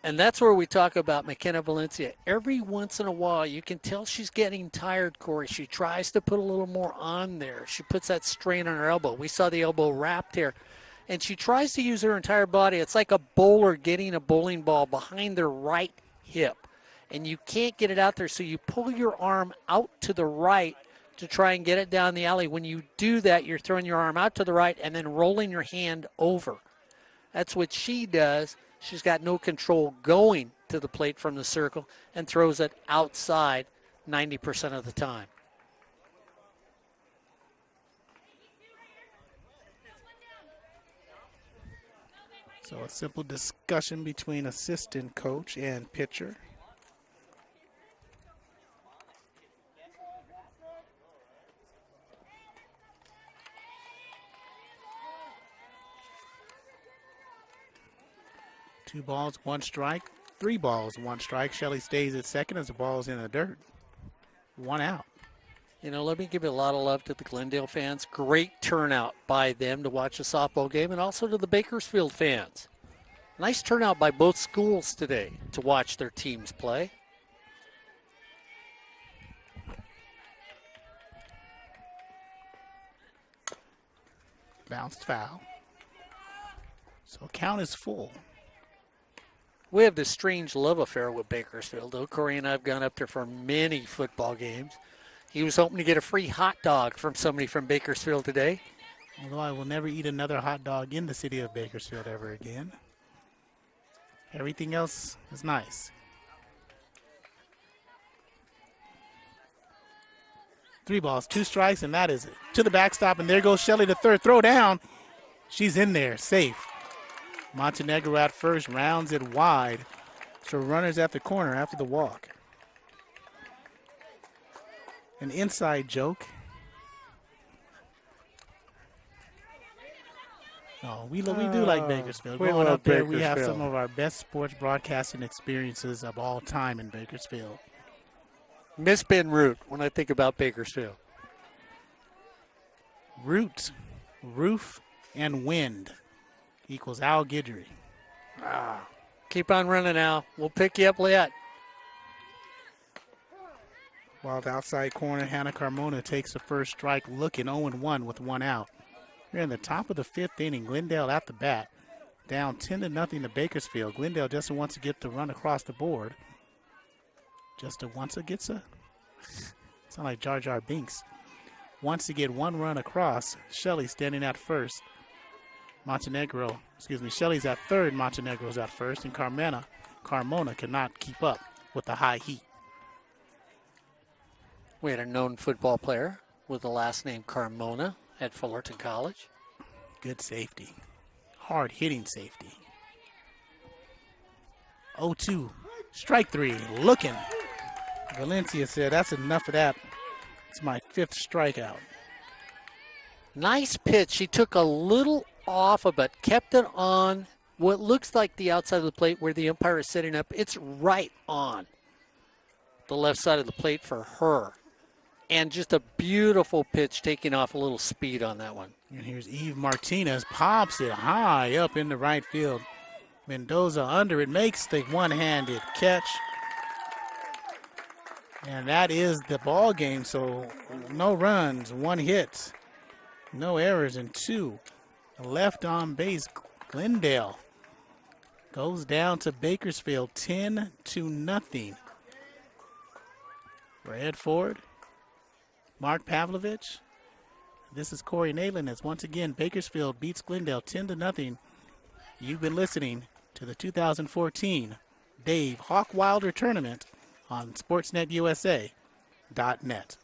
And that's where we talk about McKenna Valencia. Every once in a while, you can tell she's getting tired, Corey. She tries to put a little more on there. She puts that strain on her elbow. We saw the elbow wrapped here. And she tries to use her entire body. It's like a bowler getting a bowling ball behind their right hip. And you can't get it out there, so you pull your arm out to the right to try and get it down the alley. When you do that, you're throwing your arm out to the right and then rolling your hand over. That's what she does. She's got no control going to the plate from the circle and throws it outside 90% of the time. So a simple discussion between assistant coach and pitcher. Two balls, 1 strike. 3 balls, 1 strike. Shelley stays at second as the ball's in the dirt. 1 out. You know, let me give a lot of love to the Glendale fans. Great turnout by them to watch a softball game, and also to the Bakersfield fans. Nice turnout by both schools today to watch their teams play. Bounced foul. So count is full. We have this strange love affair with Bakersfield, though. Corey and I have gone up there for many football games. He was hoping to get a free hot dog from somebody from Bakersfield today. Although I will never eat another hot dog in the city of Bakersfield ever again. Everything else is nice. 3 balls, 2 strikes, and that is it. To the backstop, and there goes Shelley, the third. Throw down. She's in there, safe. Montenegro at first, rounds it wide. So runners at the corner after the walk. An inside joke. Oh, we do like Bakersfield. We Growing love up there, we have Bakersfield. some of our best sports broadcasting experiences of all time in Bakersfield. Miss Ben Root when I think about Bakersfield. Root, roof, and wind equals Al Guidry. Keep on running, Al. We'll pick you up yet. Wild outside corner, Hannah Carmona takes the first strike, looking 0-1 with one out. We're in the top of the fifth inning. Glendale at the bat, down 10-0 to Bakersfield. Glendale just wants to get the run across the board. Sound like Jar Jar Binks. Wants to get one run across. Shelley standing at first. Shelley's at third. Montenegro's at first, and Carmona cannot keep up with the high heat. We had a known football player with the last name Carmona at Fullerton College. Good safety. Hard-hitting safety. 0-2. Strike three. Looking. Valencia said, that's enough of that. It's my fifth strikeout. Nice pitch. She took a little off of it, kept it on what looks like the outside of the plate where the umpire is sitting up. It's right on the left side of the plate for her. And just a beautiful pitch, taking off a little speed on that one. And here's Eve Martinez, pops it high up in the right field. Mendoza under it, makes the one-handed catch. And that is the ball game, so no runs, one hit, no errors, and two. Left on base, Glendale goes down to Bakersfield, 10-0. Brad Ford, Mark Pavlovich. This is Corey Neyland as once again Bakersfield beats Glendale 10-0. You've been listening to the 2014 Dave Hawk Wilder Tournament on SportsNetUSA.net.